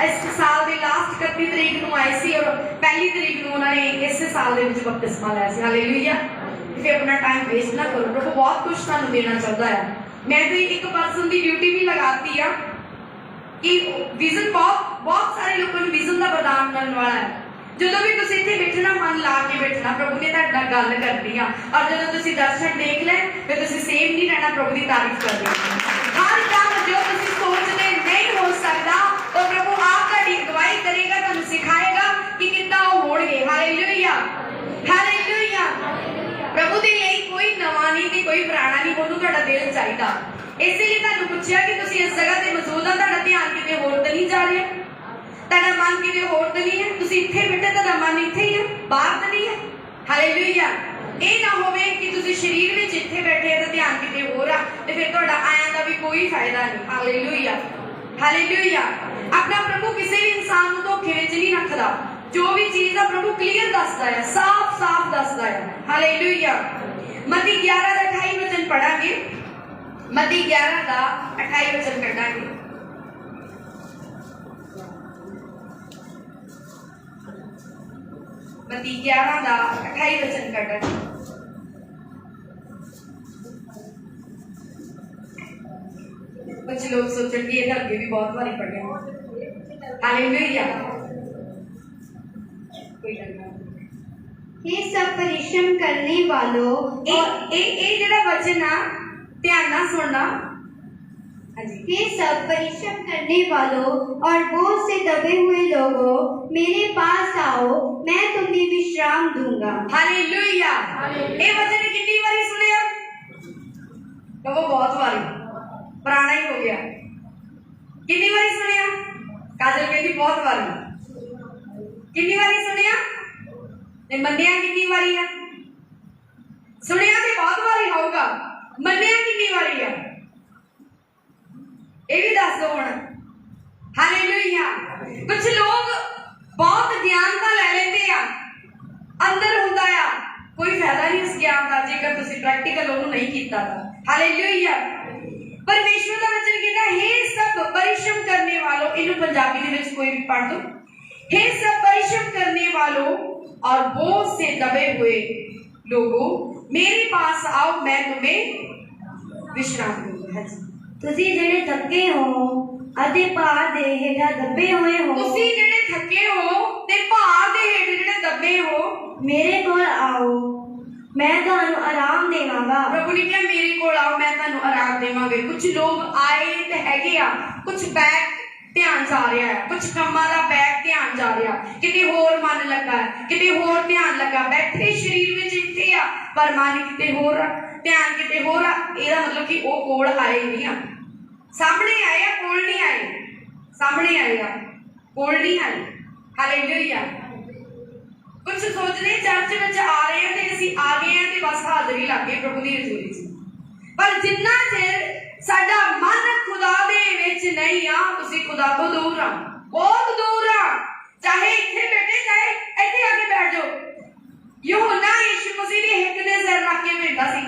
इस साल के लास्ट 31 तरीक को आए सी और पहली तरीक को उन्होंने इस साल के बपतिस्मा लिया सी। हालेलुया। फिर अपना टाइम वेस्ट ना करो, प्रभु बहुत कुछ तुहानू देना चाहता है। मैं तो एक पर्सन की ड्यूटी भी लगाती है कि विजन बहुत सारे लोगों को विजन का प्रदान करने वाला है। जो भी तुम इतने बैठना मन ला के बैठना, प्रभु ने तुहाडे नाल गल करनी आ, और जो तुम दर्शन देख ले फिर तुम सेम नहीं रहना, प्रभु की तारीफ कर देना। हर काम जो तुम सोचते नहीं हो सकता तो प्रभु आप तुहाडी अगवाई करेगा, तुहानू सिखाएगा कि कितना वो होणगे। Hallelujah, hallelujah. प्रभु के लिए कोई नवा नहीं ते कोई पुराना नहीं, उन्होंने तुहाडा दिल चाहिदा। इसलिए तुहानू पूछया कि तुम इस जगह ते मौजूद हो, तुहाडा ध्यान किते होर ते नहीं जा रहा, तुहाडा मन किते होर ते नहीं है, तुम इत्थे बैठे तुहाडा मन इत्थे ही है, बाहर ते नहीं है। हालेलुया। ये ना होवे कि तुम शरीर में इत्थे बैठे तो ध्यान किते होर आ ते फिर तुहाडा आया दा भी कोई फायदा नहीं। Hallelujah, hallelujah. अपना प्रभु किसी भी इंसान को धोखे विच नहीं रखदा, जो भी चीज है प्रभु क्लीयर दसदा है, साफ साफ दसदा है। हालेलुया। मत्ती 11 का 28 वचन पढ़ांगे, मत्ती 11 का 28 वचन कढांगे। मत्ती 11 का 28 वचन कढांगे। कुछ लोग सोचेंगे ये अगे भी बहुत बारी पढ़े। हालेलुया। हे सब परिश्रम करने वालों, ए जेड़ा वचन आ ध्यान ना सुनना। हे सब परिश्रम करने वालों और बोझ से दबे हुए लोगों, मेरे पास आओ, मैं तुम्हें विश्राम दूंगा। हालेलुया। ये वचन कितनी बारी सुने? तो वो बहुत बारी, पुराना ही हो गया। कितनी बारी सुने? काजल कहती बहुत बारी। कितनी बारी सुने? मन्निया कितनी बारी है? सुनिया तो बहुत बारी होगा, मन्निया कितनी बारी है ये भी दस दो हुण। हालेलुया। कुछ लोग बहुत ज्ञान तो ले लेते हैं, अंदर हुंदा आ कोई फायदा नहीं उस ज्ञान का जेकर तुसीं प्रैक्टिकल उहनूं नहीं कीता। हालेलुया। परमेश्वर का वचन कहता है, हे सब परिश्रम करने वालों, इन्हूं पंजाबी दे विच कोई भी पढ़ दो, हे सब परिश्रम करने वालों और बोझ से दबे हुए लोगों, मेरे पास आओ, मैं तुम्हें विश्राम दूंगा। तुसी जेड़े थके हो अते भार दे हेठा दबे हुए हो, तुसी जेड़े थके हो ते भार दे हेठ जेड़े दबे हो, मेरे कोल आओ, मैं तुहानू आराम देवांगा। प्रभु ने कहा मेरे कोल आओ, मैं तुहानू आराम देवांगा। कुछ लोग आए ते हैगे आ, कुछ बैग ध्यान जा रहा है, कुछ कम्मां दा बैग ध्यान जा रहा, किते होर मन लगा है, किते होर ध्यान लगा, बैठे शरीर में इत्थे आ पर मन किते होर, ध्यान किते होर आ। एदा मतलब कि वो कोल आए नहीं आ, सामने आए आ, कोल नहीं आए, सामने आए आ, कोल नहीं आए। हालेलुया। कुछ सोचते चर्च में आ रहे हैं ते असीं आ गए हैं ते बस हाजरी लग गई प्रभु दी हजूरी च, पर जिन्ना चिर साडा मन खुदा दे विच नहीं आ, तुसीं खुदा तो दूर आ, बहुत दूर आ। चाहे इत्थे बैठे, चाहे इत्थे आके बैठ जाओ। यूहन्ना यीशु मसीह ने हिक दे सिर रख के बैठा सी,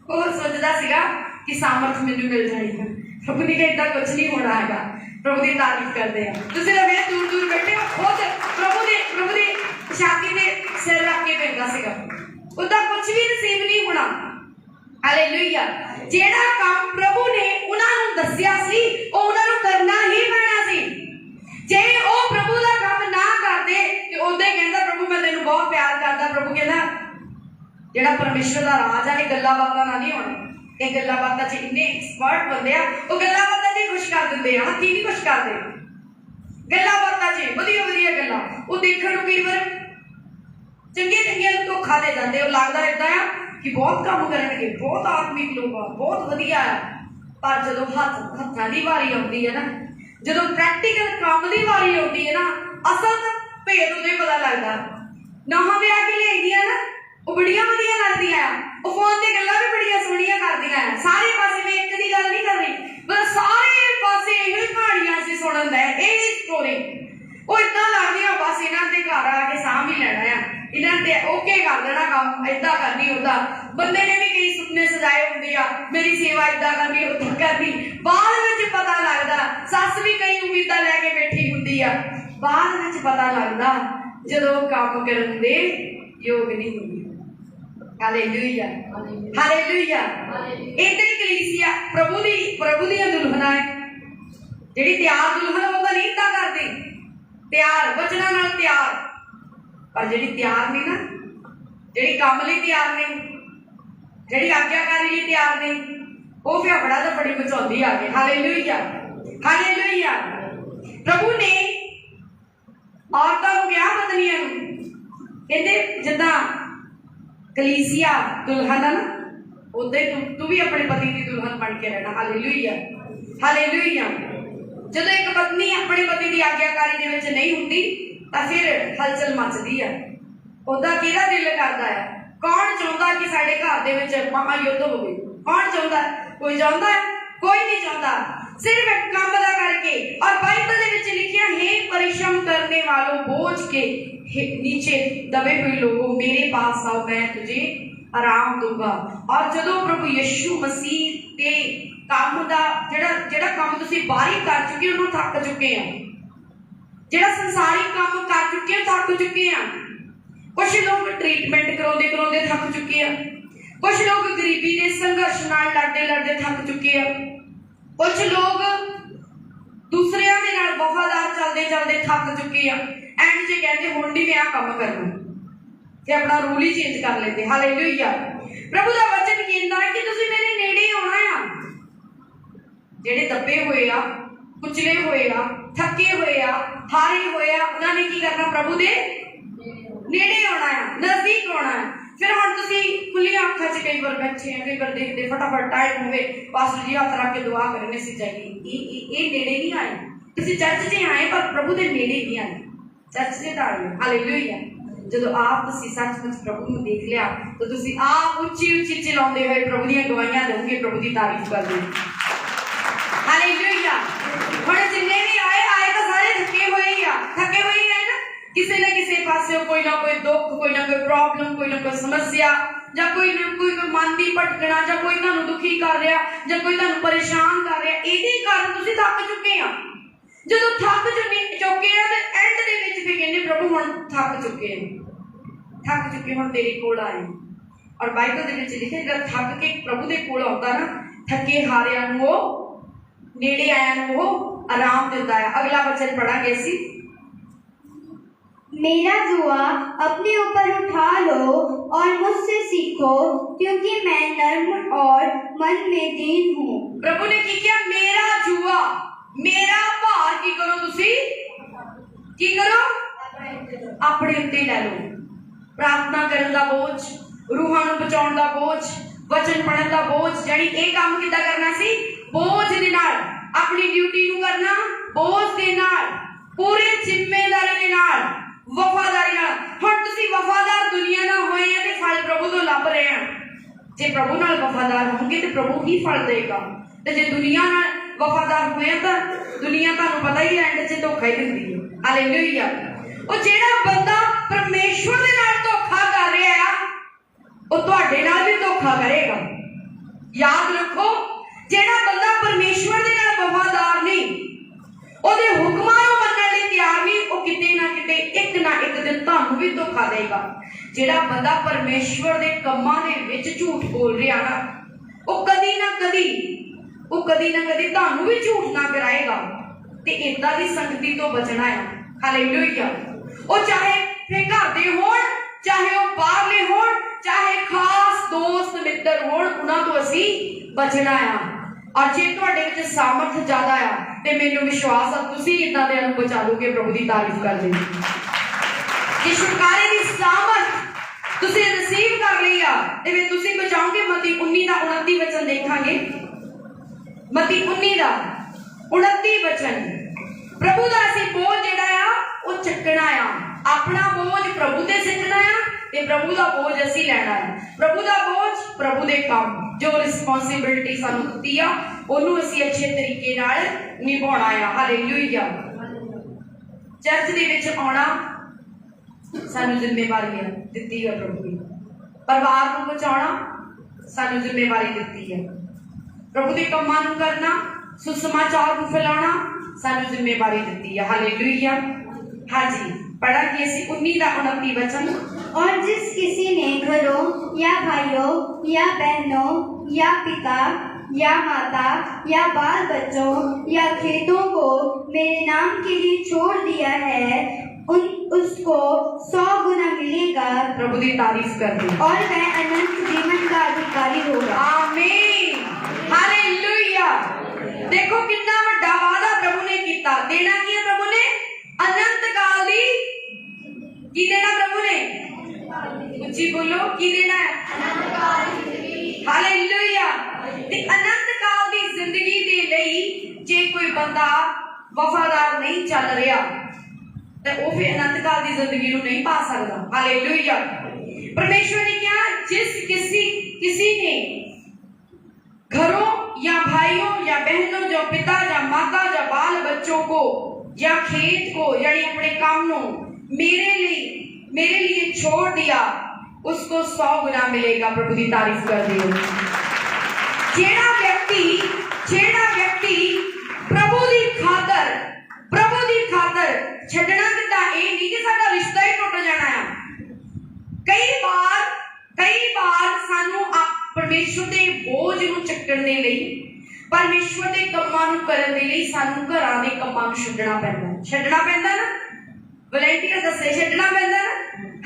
वो सोचदा सीगा कि सामर्थ मैनूं मिल जानी है। प्रभु ने कहा इदां कुछ नहीं होना हैगा। प्रभु की तारीफ करते हैं। तुसीं तां वे दूर दूर बैठे हो, खुद प्रभु दे छाती ते सिर रख के बैठा सीगा, उदा कुछ भी नसीब नहीं होना। हालेलुया। जेड़ा काम प्रभु ने उन्हां नूं दस्सिया सी ओ उन्हां नूं करना ही पैना सी। जे ओ प्रभु दा काम ना करदे ते ओदे कहंदा प्रभु मैं तैनूं बहुत प्यार करदा। प्रभु कहंदा जेड़ा परमेश्वर दा राज है गल्लां बातां नाल नहीं होणी, ये गल्लां बातां च इन्ने एक्सपर्ट बंदे आ, ओ गल्लां बातां च खुश कर दिंदे आ, हत्थी नहीं खुश करदे। गल्लां बातां च वधिया वधिया गल्लां ओ देखण नूं कई वार चंगे चंगे नूं धोखा दे दिंदे, ओ लगदा इदां आ कि बहुत काम करनगे, बहुत आत्मिक लोग आ, बहुत वधिया है, पर जदों हत्थां दी वारी आउंदी है ना, जदों प्रैक्टिकल काम दी वारी आउंदी है ना, असल भेद उदों ही पता लगदा। नवां विआह के लिआईदियां ना वो बड़ियां वधिया लगदियां आ, वो फोन ते गल्लां भी बड़ियां सोहणियां करदियां आ, सारे पासे मैं एक दी गल नहीं कर रही, पर सारे पासे इहो कहानियां असीं सुणन दा ये स्टोरी वो इदां लगदियां बस इन्हां दे घर आके साम ही लैणा आ, इन्हां ते ओके कर देना काम, इदां करनी उदां। बंदे ने भी कई सुपने सजाए होंदे आ, मेरी सेवा इदां करनी उदां करनी, बाद विच पता लगदा सस भी कई उम्मीदां लैके बैठी हुंदी आ, बाद विच पता लगदा जदों काम करन दे योग नहीं हुंदी। Hallelujah hallelujah. इदां ही कलीसिया प्रभु दी दुल्हनां है जिहड़ी तैयार दुल्हन होंदा नहीं इदां करदी, तैयार वचनां नाल तैयार, पर जिहड़ी तैयार नहीं ना, जिहड़ी काम लई तैयार नहीं, जिहड़ी आग्याकारी लई तैयार नहीं, वो फिर तो बड़ी मचाउंदी आके। Hallelujah hallelujah. प्रभु ने औरतां नूं कहा पत्नियां नूं, कहंदे जिद्दां कलीसिया दुल्हन है ना, उदां ही तू भी अपने पति की दुल्हन बन के रहना। Hallelujah hallelujah. जदों एक पत्नी अपने पति की आग्याकारी दे विच नहीं हुंदी तां फिर हलचल मचदी है। उहदा किहदा दिल करदा है? कौन चाहुंदा कि साडे घर दे विच महायुद्ध होवे? कौन चाहुंदा? कोई चाहुंदा है? कोई नहीं चाहुंदा। सिर्फ एक काम दा करके। और बाइबल दे विच लिखिया, हे परिश्रम करने वालों, बोझ के नीचे दबे हुए लोगों, मेरे पास आओ, मैं तुझे आराम दूंगा। और जदों प्रभु यीशु मसीह दे काम दा जेड़ा काम तुसीं बाहरी कर चुके हो, थक चुके हैं, जेड़ा संसारिक काम कर चुके हो, थक चुके हैं। कुछ लोग ट्रीटमेंट कराउंदे थक चुके हैं, कुछ लोग गरीबी के संघर्ष नाल लड़ते थक चुके हैं, कुछ लोग दूसरियां दे नाल वफादार चलते थक चुके हैं। एंड जे कहते हुण नहीं मैं आ काम करना, ते अपना रूल ही चेंज कर लेते। हालेलुया। प्रभु दा वचन कहंदा है कि तुसीं मेरे नेड़े आउणा आ। जेड़े दबे हुए आ, कुचले हुए आ, थके हुए आ, हारे हुए आ, उन्हां ने की करना? प्रभु दे नेड़े आउणा है, नजदीक आउणा है। फिर हुण तुसीं खुलियां अखां च कई बार बैठे हैं, कई बार देखते फटाफट टाइम होवे, पास्टर जी हाथ रख के दुआ करने से चाहिए। ये नेड़े नहीं आए, तुसीं चर्च च आए पर प्रभु दे नेड़े नहीं आए, चर्च च आए। हालेलुया। जदों आप तुसीं सचमुच प्रभु नूं देख लिया तो तुसीं आप उच्ची चिल्लाउंदे होए प्रभु दीयां गवाहियां दोगे, प्रभु दी तारीफ करदे। हालेलुया। हुण जिन्ने भी आए तो सारे थके हुए ही है ना, किसी न किसी पासे कोई ना कोई दुख, कोई ना कोई प्रॉब्लम, कोई ना कोई समस्या, या कोई ना कोई मन दी भटकना, या कोई तुहानूं दुखी कर रहा, या कोई तुहानूं परेशान कर रहा। इहदे कारण तुसीं थक चुके आ। जदों थक चुके आ ते एंड दे विच फिर कहंदे प्रभु हुण थक चुके हुण तेरे कोल आए। और बाइबल दे विच लिखिआ जद थक के प्रभु दे कोल आउंदा ना, थके हारिआं नूं ओह नेड़े आइआं नूं ओह आराम दिंदा है। अगला वचन पढ़ांगे असीं। मेरा जुआ अपने ऊपर उठा लो और मुझसे सीखो, क्योंकि मैं नर्म और मन में दीन हूँ। प्रभु ने की किया? मेरा जुआ, मेरा भार की करो, तुसी की करो? अपने उत्ते ले लो। प्रार्थना करन दा बोझ, रूहां नूं बचाउण दा बोझ, वचन पढ़न दा बोझ, यानी ये काम किद्दां करना सी? बोझ दे नाल, अपनी ड्यूटी नूं करना बोझ दे नाल, पूरी जिम्मेदारी दे नाल, वफादारी नाल। हुण तुसीं वफादार दुनिया नाल होए हैं ते फल प्रभु तो लभ रहे हैं। जे प्रभु नाल वफादार होंगे तो प्रभु ही फल देगा, ते जे दुनिया नाल वफादार होए तो दुनिया तुहानूं पता ही एंड च धोखा ही दिंदी है। हालेलुया। ਉਹ ਜਿਹੜਾ ਬੰਦਾ परमेश्वर ਦੇ ਨਾਲ ਧੋਖਾ ਕਰ ਰਿਹਾ ਆ, ਉਹ ਤੁਹਾਡੇ ਨਾਲ ਵੀ ਧੋਖਾ ਕਰੇਗਾ। याद रखो, ਜਿਹੜਾ ਬੰਦਾ परमेश्वर ਦੇ ਨਾਲ वफादार नहीं, ਉਹਦੇ ਹੁਕਮਾਂ ਨੂੰ ਮੰਨਣ ਲਈ ਤਿਆਰ ਨਹੀਂ, ਉਹ ਕਿਤੇ ਨਾ ਕਿਤੇ ਇੱਕ ਨਾ ਇੱਕ ਦਿਨ ਤੁਹਾਨੂੰ ਵੀ ਧੋਖਾ ਦੇਗਾ। ਜਿਹੜਾ ਬੰਦਾ परमेश्वर ਦੇ ਕੰਮਾਂ ਦੇ ਵਿੱਚ ਝੂਠ ਬੋਲ ਰਿਹਾ ਨਾ, ਉਹ ਕਦੀ ਨਾ ਕਦੀ ਤੁਹਾਨੂੰ ਵੀ ਝੂਠ ਨਾ ਕਰਾਏਗਾ। ਤੇ ਇਦਾਂ ਦੀ ਸੰਗਤੀ ਤੋਂ ਬਚਣਾ ਹੈ। ਹਾਲੇਲੂਇਆ। ਉਹ ਚਾਹੇ ਫਿਰ ਘਰ ਦੇ ਹੋਣ, ਚਾਹੇ ਉਹ ਬਾਹਰਲੇ ਹੋਣ, ਚਾਹੇ ਖਾਸ ਦੋਸਤ ਮਿੱਤਰ ਹੋਣ, ਉਹਨਾਂ ਤੋਂ ਅਸੀਂ ਬਚਣਾ ਆ। ਔਰ ਜੇ ਤੁਹਾਡੇ ਵਿੱਚ ਸਾਮਰਥ ਜ਼ਿਆਦਾ ਆ ਤੇ ਮੈਨੂੰ ਵਿਸ਼ਵਾਸ ਆ ਤੁਸੀਂ ਇਦਾਂ ਦੇ ਨੂੰ ਬਚਾ ਲੋਗੇ। ਪ੍ਰਭੂ ਦੀ ਤਾਰੀਫ ਕਰਦੇ ਜੇ ਛੁਟਕਾਰੇ ਦੀ ਸਾਮਰਥ ਤੁਸੀਂ ਰਿਸੀਵ ਕਰ ਲਈ ਆ ਤੇ ਫਿਰ ਤੁਸੀਂ ਬਚਾਓਗੇ। ਮਤੀ 19 ਦਾ 29 ਵਚਨ ਦੇਖਾਂਗੇ। ਮਤੀ 19 ਦਾ 29 ਵਚਨ। प्रभु का असीं बोझ जिहड़ा आ वो चकना आ, अपना बोझ प्रभु ते सिटना आ ते प्रभु का बोझ असीं लैना है। प्रभु का बोझ, प्रभु दे काम, जो रिस्पॉन्सिबिलिटी सानूं दित्ती आ ओनूं असीं अच्छे तरीके नाल निभाउणा आ। हालेलुया। चर्च दे विच आउणा सानूं जिम्मेवारी है दित्ती है प्रभु ने। परिवार नूं बचाउणा सानूं जिम्मेवारी दित्ती है। प्रभु दे कामां नूं करना, सुसमाचार नूं फैलाउणा सानू जिम्मेवारी दित्ती है। हालेलुया। हाँ जी, पढ़ा कि ऐसी 19 का 29 वचन। और जिस किसी ने घरों या भाइयों या बहनों या पिता या माता या बाल बच्चों या खेतों को मेरे नाम के लिए छोड़ दिया है, उसको 100 गुना मिलेगा। प्रभु की तारीफ कर दी। और वह अनंत जीवन का अधिकारी होगा। आमीन, हालेलुया। देखो कितना बड़ा वादा प्रभु ने किया। देना की प्रभु ने अनंत काल दी की देना प्रभु ने, उच्ची बोलो, की देना है हालेलुया। ते अनंत काल दी जिंदगी दे लई जे कोई बंदा वफादार नहीं चल रहा ते वो फिर अनंत काल दी जिंदगी नूं नहीं पा सकदा। हालेलुया। परमेश्वर ने कहा जिस किसी ने घरों या भाइयों या बहनों या पिता या माता या बाल बच्चों को या खेत को यानी अपने काम को मेरे लिए छोड़ दिया, उसको 100 गुना मिलेगा। प्रभु की तारीफ कर दियो। जेड़ा व्यक्ति प्रभु दी खातर छड़ना किता, ये नहीं कि साडा रिश्ता ही टूट जाना है। कई बार सानू परमेश्वर के बोझ नूं चुकण दे लई, परमेश्वर के कम्मां नूं करन दे लई सानू घरां दे कम्मां नूं छड्डना पैंदा ना। वॉलंटियर दस्से छड्डना पैंदा ना।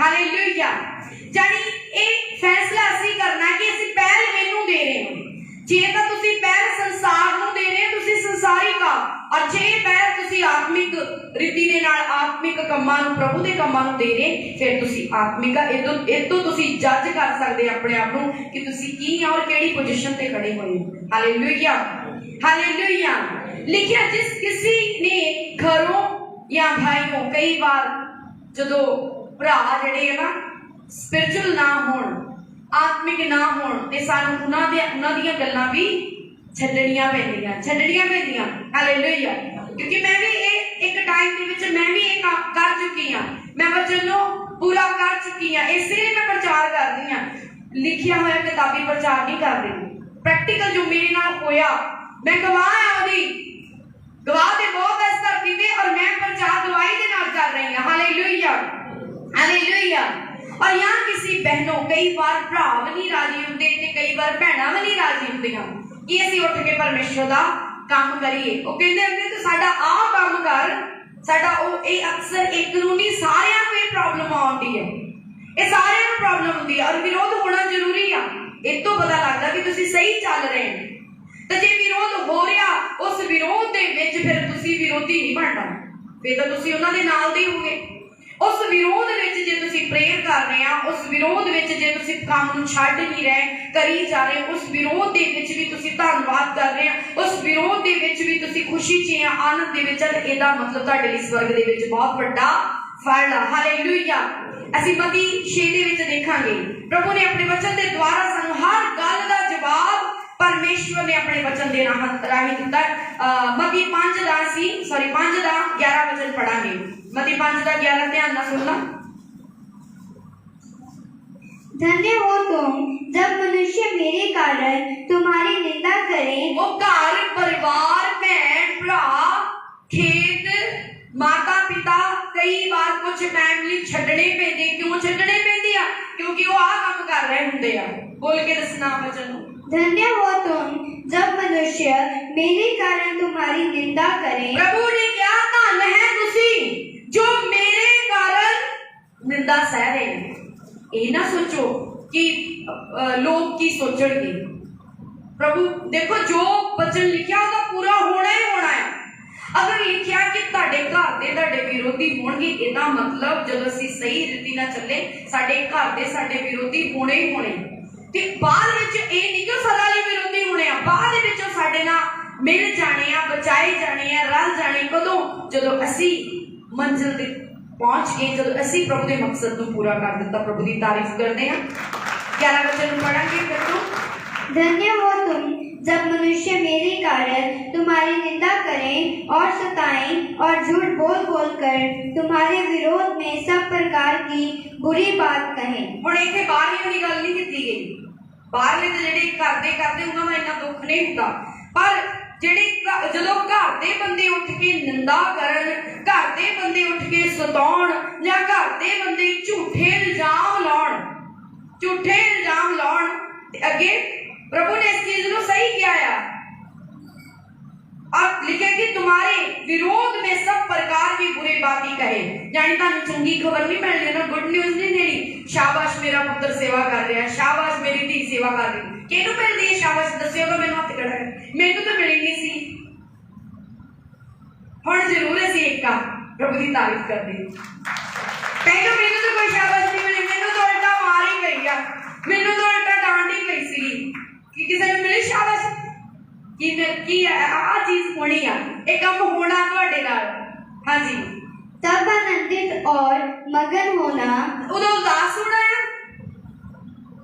हालेलुया। जानी एक फैसला असी करना कि असी पहल मैनू दे रहे हैं। जे तां तुसीं पहल संसार नूं दे रहे हो, तुसीं संसारिक आ, और जे पहल तुसीं आत्मिक रीति दे नाल आत्मिक कम्मां नूं प्रभु दे कम्मां नूं दे रहे, फिर तुसीं आत्मिक आ। इतों तुसीं जज कर सकदे अपने आप नूं कि तुसीं की आ और किहड़ी पोजीशन ते खड़े होए हो। Hallelujah, hallelujah. लिखिया जिस किसी ने घरों या भाइयों, कई बार जदों भरा जिहड़े है ना स्पिरिचुअल ना होण, आत्मिक ना होण, ते सानू उन्हां दीयां गल्लां भी छड्डणियां पैंदियां। हालेलुया। क्योंकि मैं भी एक टाइम दे विच मैं भी एक कर चुकी हां, मैं वचन नूं पूरा कर चुकी हां, इसलिए मैं प्रचार करदी हां। लिखिया होया किताबी प्रचार नहीं करदी। प्रैक्टिकल जो मेरे नाल होया, मैं गवाह हां, ओदी गवाह ते बहुत इस धरती ते, और मैं प्रचार गवाही दे नाल कर रही हां। Hallelujah, hallelujah. और यहाँ किसी बहनों, कई बार भरा भी नहीं राजी होंदे ते कई बार भैणां भी नहीं राजी होंदियां कि असीं उठ के परमेश्वर दा काम करिए। वो कहंदे हुंदे तू साडा आ काम कर, साडा ओ ए अक्सर एक नूं नहीं सारियां नूं ये प्रॉब्लम आउंदी है, ये सारियां नूं प्रॉब्लम हुंदी है, और विरोध होना जरूरी आ। इस तो पता लगदा कि तुसीं सही चल रहे हैं। तो जे विरोध हो रहा, उस विरोध दे विच फिर तुसीं विरोधी नहीं बनना, फिर तो तुसीं उन्हां दे नाल दे होगे। उस विरोध विच जे तुसीं प्रेयर कर रहे हैं, उस विरोध विच जे तुसीं काम नूं छड्ड नहीं रहे, करी जा रहे, उस विरोध दे विच भी तुसीं धन्नवाद कर रहे हैं, उस विरोध दे विच भी तुसीं खुशी च हैं, आनंद दे विच, इहदा मतलब तुहाडे लई स्वर्ग दे विच बहुत वड्डा फल आ। हालेलुया। असीं मती 6 दे विच देखांगे प्रभु ने अपने वचन दे द्वारा सानू हर गल दा जवाब परमेश्वर ने अपने वचन दे राही दिता। मती 5 दा 11 वचन पढ़ांगे। मती 5 दा 11 ध्यान नाल सुनना। धन्य हो तुम जब मनुष्य मेरे कारण तुम्हारी निंदा करें। वो घर परिवार, भैन भरा, खेत, माता पिता कई बार कुछ टाइम लिए छड्डने पैंदे। क्यों छड्डने पैंदे आ? क्योंकि वो आ काम कर रहे हुंदे आ। बोल के दसना वचन। धन्य हो तुम जब मनुष्य मेरे कारण तुम्हारी निंदा करें। प्रभु ने क्या धन है तुसी जो मेरे कारण निंदा सह रहे हैं। ये ना सोचो कि लोग की सोचणगे। प्रभु देखो जो वचन लिखा उसका पूरा होना ही होना है। अगर लिखा कि ਤੁਹਾਡੇ ਘਰ ਦੇ ਤੁਹਾਡੇ ਵਿਰੋਧੀ ਹੋਣਗੇ, ਇਹਦਾ ਮਤਲਬ ਜਦੋਂ ਅਸੀਂ ਸਹੀ ਰੀਤੀ ਨਾਲ ਚੱਲੇ ਸਾਡੇ ਘਰ ਦੇ ਸਾਡੇ ਵਿਰੋਧੀ ਹੋਣੇ ਹੀ ਹੋਣੇ। ਤੇ ਬਾਅਦ ਵਿੱਚ ਇਹ ਨਹੀਂ ਕਿ ਉਹ ਸਦਾ ਲਈ ਵਿਰੋਧੀ ਹੋਣੇ ਆ, ਬਾਅਦ ਵਿੱਚ ਉਹ ਸਾਡੇ ਨਾਲ ਮਿਲ ਜਾਣੇ ਆ, ਬਚਾਏ ਜਾਣੇ ਆ, ਰਲ ਜਾਣੇ। ਕਦੋਂ? ਜਦੋਂ ਅਸੀਂ ਮੰਜ਼ਿਲ ਤੇ ਪਹੁੰਚ ਗਏ, ਜਦੋਂ ਅਸੀਂ ਪ੍ਰਭੂ ਦੇ ਮਕਸਦ ਨੂੰ ਪੂਰਾ ਕਰ ਦਿੱਤਾ। ਪ੍ਰਭੂ ਦੀ ਤਾਰੀਫ ਕਰਦੇ ਹਾਂ। 11 वचन पढ़ेंगे फिर तो। धन्य हो तुम जब मनुष्य मेरे कारण तुम्हारी निंदा करें और सताएं और झूठ बोल बोल कर तुम्हारे विरोध में सब प्रकार की बुरी बात कहें। हुण इत्थे बाहरली वाली गल नहीं कीती गई। बाहरले तो जिहड़े करदे उन्हां दा इन्ना दुख नहीं हुंदा, पर जिहड़े जदों घर दे बंदे उठ के निंदा करन, घर दे बंदे उठ के सताउण, ਦੇ ਬੰਦੇ ਝੂਠੇ ਇਲਜ਼ਾਮ ਲਾਉਣ ਤੇ ਅੱਗੇ प्रभु ने इस चीज को सही किया है और लिखे कि तुम्हारे विरोध में सब प्रकार की बुरी बातें कहे, यानी तानू चंगी खबर नहीं मिलनी ना, गुड न्यूज नहीं देनी। शाबाश मेरा पुत्र सेवा कर रहा है, शाबाश मेरी धी सेवा कर रही है। किहनू मिलदी है शाबाश? दस्सिओ तो मैनू हत्थ खड़ा है, मैनू तो मिली नहीं सी। हुण जरूर असीं एक प्रभु की तारीफ करते कहीं मैनू तो कोई शाबाश नहीं मिली, मैनू तो उल्टा मार ही गई आ, मैनू तो उल्टा डांट ही गई सी कि किसी ने मिली शाबाश की आ चीज होनी आ, ये काम होना तुहाडे नाल। हाँ जी, तब आनंदित और मगन होना, उदों उदास होना है।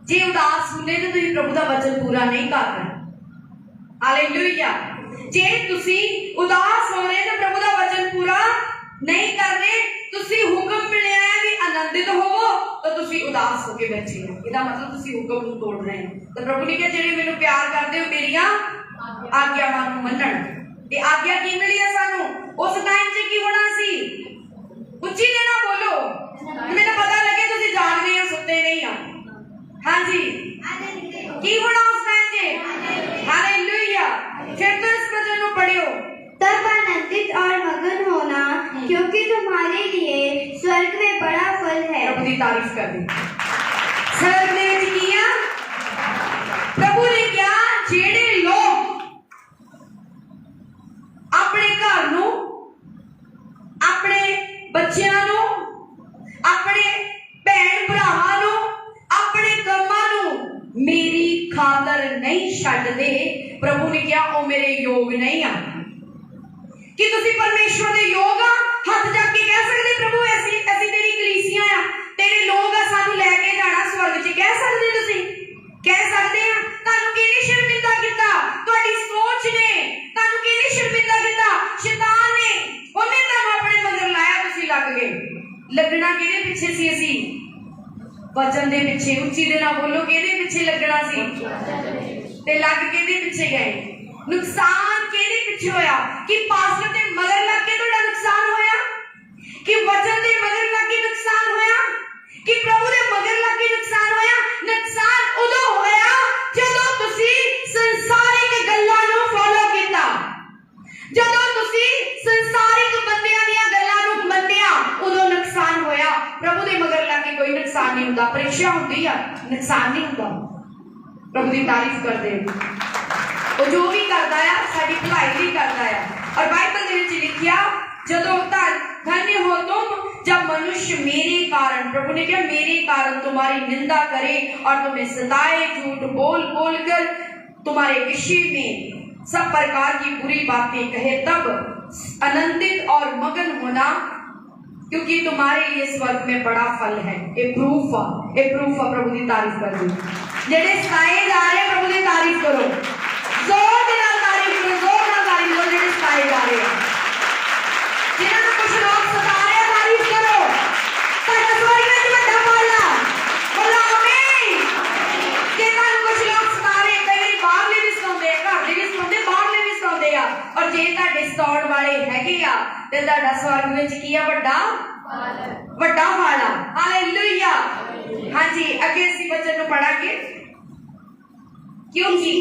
जे उदास होने तो तुसीं प्रभु दा वचन पूरा नहीं कर रहे। हालेलुया। जे तुसीं उदास हो रहे तो प्रभु दा वचन पूरा नहीं कर रहे, तुसीं हुक्म मिलिया है कि आनंदित होवो तो तुसीं उदास होके बैठे हो, इसदा मतलब तुसीं हुक्म नूं तोड़ रहे हो। तो प्रभु ने कहा जेड़े मैनूं प्यार करदे हो मेरियां आग्यावां नूं मन्नण। ते आग्या की मिली है सानू? उस टाइम च की होना सी? उच्ची देना बोलो, मैनूं पता लगे तुसीं जागदे हो, सुत्ते नहीं हो। हाँ जी, की होना उस टाइम च? हालेलुया। फिर तो इस वचन नूं पढ़ियो, तब आनंदित और मगन होना क्योंकि तुम्हारे लिए स्वर्ग में बड़ा फल है। प्रभु की तारीफ कर दी। स्वर्ग में किया प्रभु ने क्या? जेड़े लोग अपने घर नूं, अपने बच्चियां नूं, अपने भैन भरावां नूं, अपने कम्मां नूं मेरी खातर नहीं छड्डदे, प्रभु ने क्या ओ मेरे योग नहीं आ। कि तुसी परमेश्वर दे योग आ? हथ चक के कह सकदे प्रभु ऐसी ऐसी तेरी कलीसिया आ, तेरे लोग आ, सानू लेके जाना स्वर्ग च? कह सकदे तुसी? कह सकदे आ? तानू किहने शर्मिंदा कीता? तुहाडी सोच ने तानू किहने शर्मिंदा कीता? शैतान ने, ओने तानू अपने मगर लाया, तुसी लग गए। लगना किहदे पिछे सी? असी वचन दे पिछे। उच्ची दे नाल बोलो, किहदे पिछे लगना सी? ते लग किहदे पिछे गए? नुकसान किहदे पिछे होया? कि पास्टर दे मगर लग के तुहाडा नुकसान होया? कि वचन दे मगर लग के नुकसान होया? कि प्रभु दे मगर लग के नुकसान होया? नुकसान उदों होया जदों तुसी संसारिक गल्लां नूं फॉलो कीता, जदों तुसी संसारिक बंदियां दीयां गल्लां नूं मन्निया, उदों नुकसान होया। प्रभु दे मगर लग के कोई नुकसान नहीं हुंदा, परीक्षा हुंदी आ, नुकसान नहीं हुंदा। प्रभु दी तारीफ करदे, वो जो भी करता है साडी भलाई भी करता है। और बाइबल दे विच लिखिया जदों धन्य हो तुम जब मनुष्य मेरे कारण, प्रभु ने कहा मेरे कारण तुम्हारी निंदा करे और तुम्हें सताए, झूठ बोल बोल कर तुम्हारे विषय में सब प्रकार की बुरी बातें कहे, तब आनंदित और मगन होना क्योंकि तुम्हारे लिए स्वर्ग में बड़ा फल है। ए प्रूफ प्रभु की तारीफ कर दो। जेड़े सताए जा रहे प्रभु की तारीफ करो, जोर के नाल तारीफ करो, जोर नाल तारीफ करो। जेड़े सताए जा रहे हैं, जिन्हां नूं कुछ लोग सता रहे हैं, तारीफ करो। तुहाडा स्वर्ग विच वड्डा फल आ, बोलो आमीन। जे तुहानूं कुछ लोग सता रहे, कई वारी बाहरले भी सताउंदे आ, घर दे भी सताउंदे, बाहरले भी सताउंदे आ, और जे तुहाडे सताउण वाले हैगे आ ते तुहाडा स्वर्ग विच की आ? वड्डा फल आ। हालेलुया। हाँ जी, अगे इसी वचन नूं पढ़ांगे। क्योंकि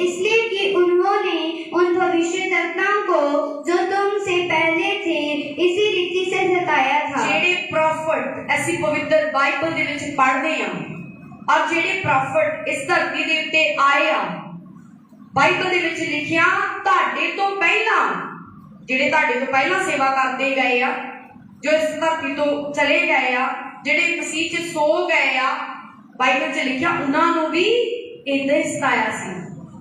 इसलिए कि उन्होंने उन भविष्यद्वक्ताओं को जो तुमसे पहले थे इसी रीति से सताया था। जेड़े प्रॉफिट ऐसी पवित्र बाइबल दे विच पढ़दे आ और जेड़े प्रॉफिट इस धरती दे उत्ते आए आ, बाइबल दे विच लिखिया तुहाडे तो पहला, जेड़े तुहाडे तो पहला सेवा करते गए आ, जो इस धरती तो चले गए आ, जेड़े मसीह च सो गए आ, बाइबल च लिखिया उन्हां नूं भी इदां ही सताया सी।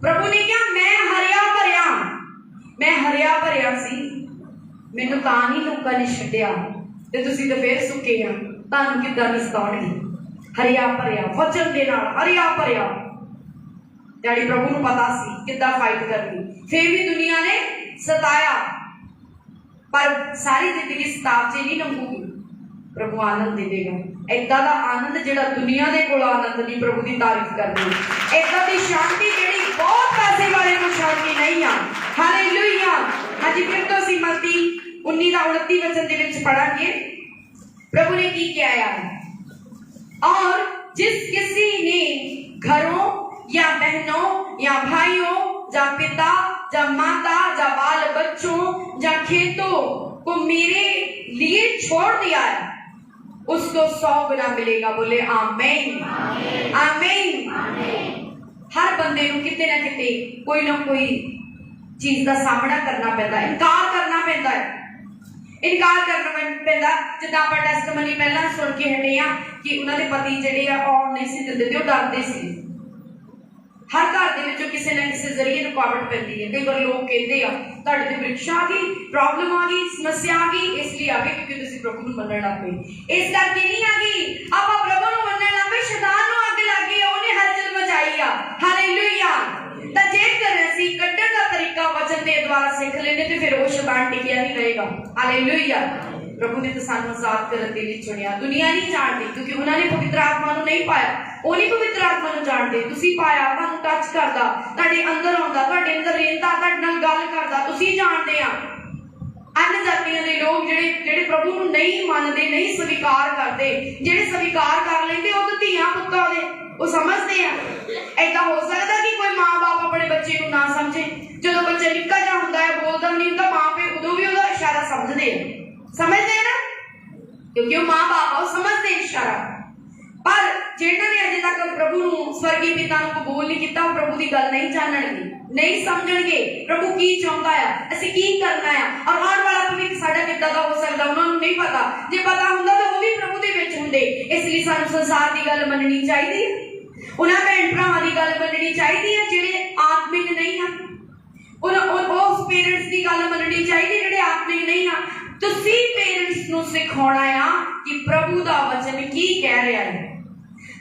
प्रभु ने कहा मैं हरिया भरिया सी, मैनूं तां नहीं लोकां ने छड्डिया ते तुसीं तां फिर सुक्के आ, तुहानूं किद्दां नहीं सताउणगे। हरिया भरिया वचन दे नाल, हरिया भरिया। डैडी प्रभु नूं पता सी किद्दां फाइट करनी, फिर भी दुनिया ने सताया, पर सारी जिंदगी सताव च नहीं लंघूगी। प्रभु आनंद देगा, ऐदा दा आनंद जिहड़ा दुनिया दे कोल आनंद नहीं। प्रभु की तारीफ करनी, ऐदा दी शांति जिहड़ी बहुत पैसे वाले को शांति नहीं आ। हालेलुया। हाँ जी, फिर तो असीं मत्ती 19 दा 29 वचन दे विच पढ़ांगे। प्रभु ने की किया है। और जिस किसी ने घरों या बहनों या भाइयों या पिता या माता या बाल बच्चों या खेतों को मेरे लिए छोड़ दिया है, उसको 100 गुना मिलेगा। बोले आमीन, आमीन। हर बंदे को किते ना किते कोई ना कोई चीज का सामना करना पैदा, इनकार करना पैदा है, इनकार करना पैदा। जिदा आप टेस्टमनी पहला सुन के हटे आ कि उन्होंने पति जेडे आ आउण नहीं सी दिंदे ते डरदे सी। हर घर दे विचों किसी ना किसी जरिए रुकावट पैंदी है। कई बार लोग कहते हैं तुहाडे ते परीक्षा आ गई, प्रॉब्लम आ गई, समस्या आ गई, इसलिए आ गई क्योंकि तुसीं प्रभु नूं मनण लग पए। इस करके नहीं आ गई, आपां प्रभु नूं मनण लग पए, शैतान नूं अग लग गई, उहने हलचल मचाई आ। हालेलुया। तां जेकर असीं कड्डण दा तरीका वचन दे द्वारा सिख लैंदे ते फिर वो शैतान टिकिया नहीं रहेगा। हालेलुया। प्रभु ने तो सानू आजाद करने के लिए चुनिया। दुनिया नहीं जानती क्योंकि उन्होंने पवित्र आत्मा नूं नहीं पाया, वो नहीं पवित्र आत्मा नूं जानते। तुसीं पाया, तुहानूं टच करदा, तुहाडे अंदर आउंदा, तुहाडे अंदर रहिंदा, तुहाडे नाल गल करदा, तुसीं जाणदे आ। अन्य जातियां दे लोग जेड़े प्रभु नूं नहीं मनदे, नहीं स्वीकार करते, जेड़े स्वीकार कर लेंदे वो तो धीआं पुत्तां दे, वो समझदे आ। ऐदा हो सकदा कि कोई मां बाप अपने बच्चे नूं ना समझे। जदों बच्चा निक्का जिहा हुंदा है, बोलदा नहीं हुंदा, मां पे उदों भी उहदा इशारा समझदे आ, समझदे ना, क्योंकि वो मां बाप वो समझदे इशारा। पर जिन्हां ने अजे तक प्रभु नूं स्वर्गीय पिता नूं कबूल नहीं किया, वो प्रभु की गल नहीं जानणगे, नहीं समझणगे प्रभु की चाहुंदा है, असीं की करना है और आउण वाला भविख साडा किद्दां दा हो सकदा, उन्हां नूं नहीं पता। जे पता हुंदा तां वो भी प्रभु दे विच हुंदे। इसलिए सानूं संसार दी गल मनणी चाहीदी है, उन्हां भैण भरावां दी गल मनणी चाहीदी है जिहड़े आत्मिक नहीं हैं, उस पेरेंट्स की गल मननी चाहिए जिहड़े आत्मिक नहीं आ। तुसीं पेरेंट्स नूं सिखाउणा आ कि प्रभु दा वचन की कह रहा है।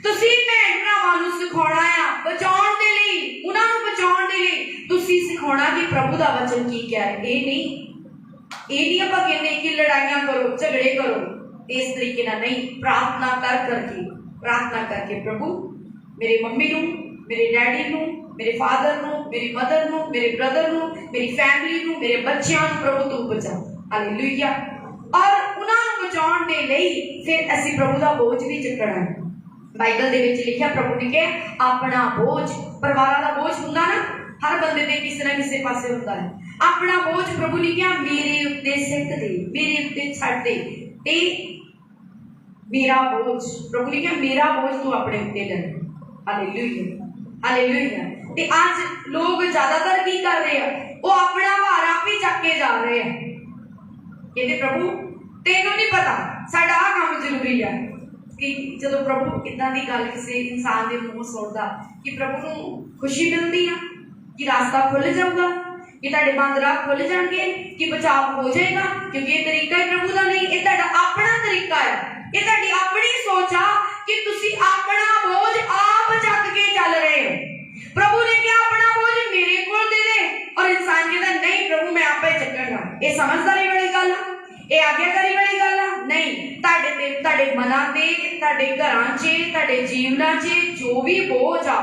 तुसीं भैण भरावां नूं सिखाउणा आ बचाउण दे लई, उन्हां नूं बचाउण दे लई तुसीं सिखाउणा कि प्रभु दा वचन की कह रहा है। ये नहीं आपां कहंदे कि लड़ाइयां करो, झगड़े करो, इस तरीके नाल नहीं। प्रार्थना करके प्रभु मेरे मम्मी नूं, मेरे डैडी नूं, मेरे फादर नूं, मेरी मदर नूं, मेरे ब्रदर नूं, मेरी फैमिली नूं, मेरे बच्चों नूं प्रभु तू बचा। हालेलुया। और उन्हां नूं बचाउण दे लई फिर असीं प्रभु दा बोझ भी चुकणा है। बाइबल दे विच लिखिआ प्रभु ने कहा अपना बोझ, परिवारां दा बोझ हुंदा ना, हर बंदे दे किसी ना किसी पासे हुंदा है। अपना बोझ प्रभु ने कहा मेरे उत्ते सिट दे, मेरे उत्ते छड्ड दे ते मेरा बोझ, प्रभु ने कहा मेरा बोझ तू अपने उत्ते ले। Hallelujah, hallelujah. ते आज लोग ज्यादातर की कर रहे हैं, वो अपना भार आप ही चक के जा रहे हैं। कहते प्रभु तेनू नहीं पता साडा आ काम जरूरी है। कि जदों प्रभु इदां दी गल किसी इंसान के मुंह सुनदा कि प्रभु नूं खुशी मिलती है कि रास्ता खुल जाऊगा, कि तुहाडे बंद राह खुल जाणगे, कि बचाव हो जाएगा, क्योंकि ये तरीका है प्रभु दा नहीं, ये तुहाडा अपना तरीका है, ये तुहाडी अपनी सोच आ कि तुसीं अपना बोझ आप चक के चल रहे हो। प्रभु ने क्या अपना बोझ मेरे को दे दे, और इंसान कहता नहीं प्रभु मैं आपे चकूंगा। ये समझदारी वाली गल है, ये आज्ञाकारी वाली गल है नहीं। तुहाडे ते तुहाडे मनां ते, तुहाडे घरां 'च, तुहाडे जीवनां 'च जो भी बोझ आ,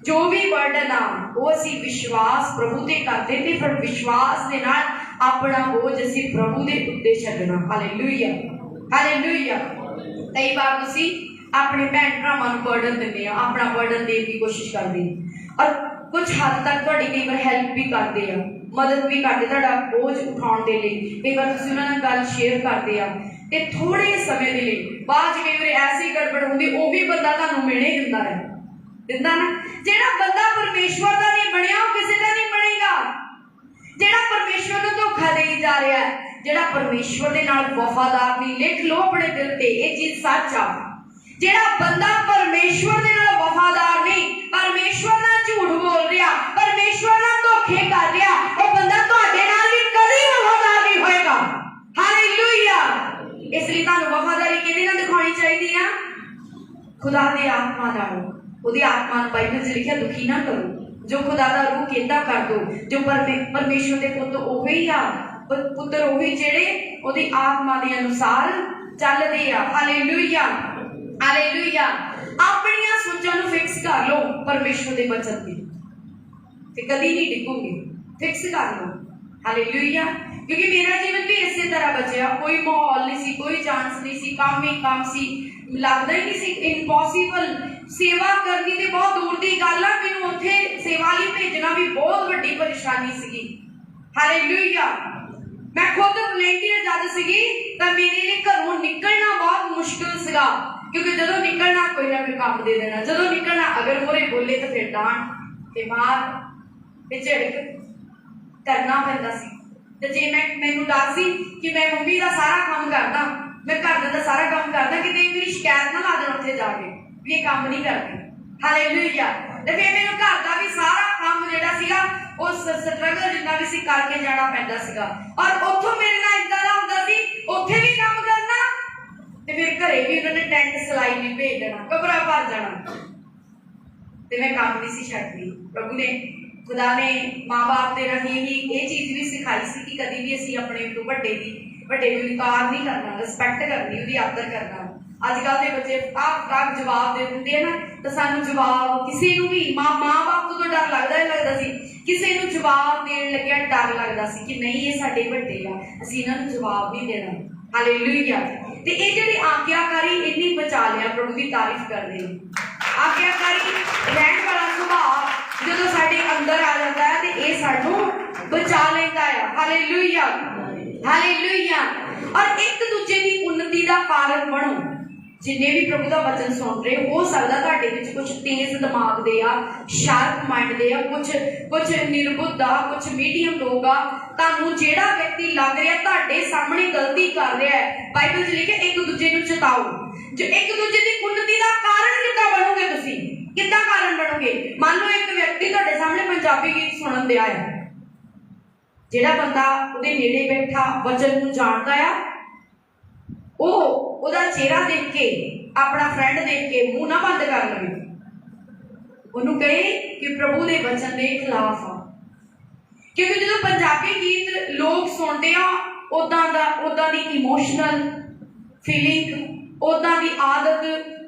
जो भी बर्डन आ, वो असीं विश्वास प्रभु ते करदे ते फिर विश्वास दे नाल अपना बोझ असीं प्रभु दे उत्ते छड्डना। Hallelujah, hallelujah. कई बार तुसीं अपने भैन भरावां नूं बर्डन दिंदे आ, अपना बर्डन देण दी कोशिश करदे और कुछ हद तक तुहाडी कई बार हेल्प भी करदे आ, मदद भी करदे तुहाडा बोझ उठाउण दे लई। कई बार तुसीं उन्हां नाल गल शेयर करदे आ ते थोड़े समय दे लई बाद कई बार ऐसी गड़बड़ हुंदी वो भी बंदा तुहानूं मिले दिंदा है, दिंदा ना। जेड़ा बंदा परमेश्वर दा नहीं बनिया वो किसी दा नहीं बनेगा। जेड़ा परमेश्वर नूं धोखा देई जा रहा है, जेड़ा परमेश्वर दे नाल वफादार नहीं, लिख लो अपने दिल ते ये चीज सच आ। जेड़ा बंदा परमेश्वर दे नाल वफादार नहीं, परमेश्वर नाल झूठ बोल रहा, परमेश्वर नाल धोखे कर रहा, वो बंदा तुहाडे नाल भी कदी वफादार नहीं होएगा। हालेलुया। इसलिए तुहानूं वफादारी किहदे नाल दिखाउणी चाहीदी आ? खुदा दे आत्मा नाल। ਉਹਦੀ आत्मा बाइबल च लिखिਆ दुखी ना करो, जो खुदा दा रूह कहता कर दो, जो परमेश्वर दे पुੱਤ ਉਹੀ ਆ, ਪੁੱਤਰ ਉਹੀ ਜਿਹੜੇ ਉਹਦੀ आत्मा ਦੇ अनुसार ਚੱਲਦੇ ਆ। Hallelujah, hallelujah. ਆਪਣੀਆਂ ਸੋਚਾਂ ਨੂੰ ਫਿਕਸ ਕਰ ਲਓ ਪਰਮੇਸ਼ਵਰ ਦੇ ਵਚਨ ਤੇ ਕਦੀ ਨਹੀਂ ਡਿੱਗੋਗੇ, ਫਿਕਸ ਕਰ ਲਓ। ਹਾਲੇਲੂਇਆ। क्योंकि मेरा जीवन भी इसी तरह बचया, कोई माहौल नहीं सी, कोई चांस नहीं सी, काम ही काम सी, लगता ही नहीं सी, इम्पॉसिबल। सेवा करनी तो बहुत दूर की गल है, मैनूं उत्थे सेवा लई भेजना भी बहुत वड्डी परेशानी सीगी। हालेलुया। मैं खुद वॉलंटियर जद सीगी तां मेरे लिए घरों निकलना बहुत मुश्किल सीगा, क्योंकि जदों निकलना कोई ना कोई काम दे देना, जदों निकलना अगर मोरे बोले तो फिर डांट ते मार ते झिड़क करना पैंदा सी। ते जे मैनूं डर सी कि मैं मम्मी का सारा काम करदा, मैं घर का सारा काम करदा, कि मेरी शिकायत ना ला देण उत्थे जाके भी ये काम नहीं करदी। हालेलुया। ते फिर मैनूं घर का भी सारा काम जिहड़ा सीगा उस स्ट्रगल जिन्ना भी सी करके जाना पैंदा सीगा, और उत्थों मेरे नाल इदां दा हुंदा सी, उत्थे भी काम करना ते फिर घरे भी उन्होंने टेंट सिलाई नहीं भेज देना, कमरा भर जाना, ते मैं काम नहीं सी छड्डदी। प्रभु ने, खुदा ने माँ बाप के राही ही ये चीज भी सिखाई सी कि कभी भी असीं अपने तो ਵੱਡੇ ਦੀ ਇਨਕਾਰ नहीं करना, रिस्पैक्ट करनी, उसकी आदर करना। अजकल के बच्चे आप जवाब दे देंगे ना, तो सानू जवाब किसी भी माँ बाप तो डर लगता सी, किसी को जवाब देने लगे डर लगता सी कि नहीं ये साडे ਵੱਡੇ आ, असीं इन्हां नूं जवाब नहीं देना। हालेलुया। ते ये जिहड़ी आज्ञाकारी इन्नी बचा लिया, प्रभु की तारीफ करदे। आज्ञाकारी रहण वाला सुभाव जदों साडे अंदर आ जाता है तो ये सानू बचा लेंदा है। Hallelujah, hallelujah. और एक दूजे की उन्नति का कारण बनो। जिन्हें भी प्रभु का वचन सुन रहे हो सकता तुहाडे विच कुछ तेज दिमाग दे आ, शार्प माइंड दे आ, कुछ निर्बुद्ध आ, कुछ मीडियम लोग आ। तुहानू जिहड़ा व्यक्ति लग रहा तुहाडे सामने गलती कर रहा है, बाइबल च लिखिआ एक दूजे नूं चेताओ। जो एक दूजे की उन्नति का कारण किद्दां बनोगे तुसीं, किद्दां कारण बनोगे? मान लो एक व्यक्ति तुहाडे सामने पंजाबी गीत सुनन दिया है, जिहड़ा बंदा उहदे नेड़े बैठा वचन नूं जाणदा आ, ओहदा चेहरा देख के, अपना फ्रेंड देख के मुंह ना बंद कर लवे, उन्होंने कहे कि प्रभु के वचन के खिलाफ आ। क्योंकि जो पंजाबी गीत लोग सुनते हैं उदा दी इमोशनल फीलिंग, उदा दी आदत,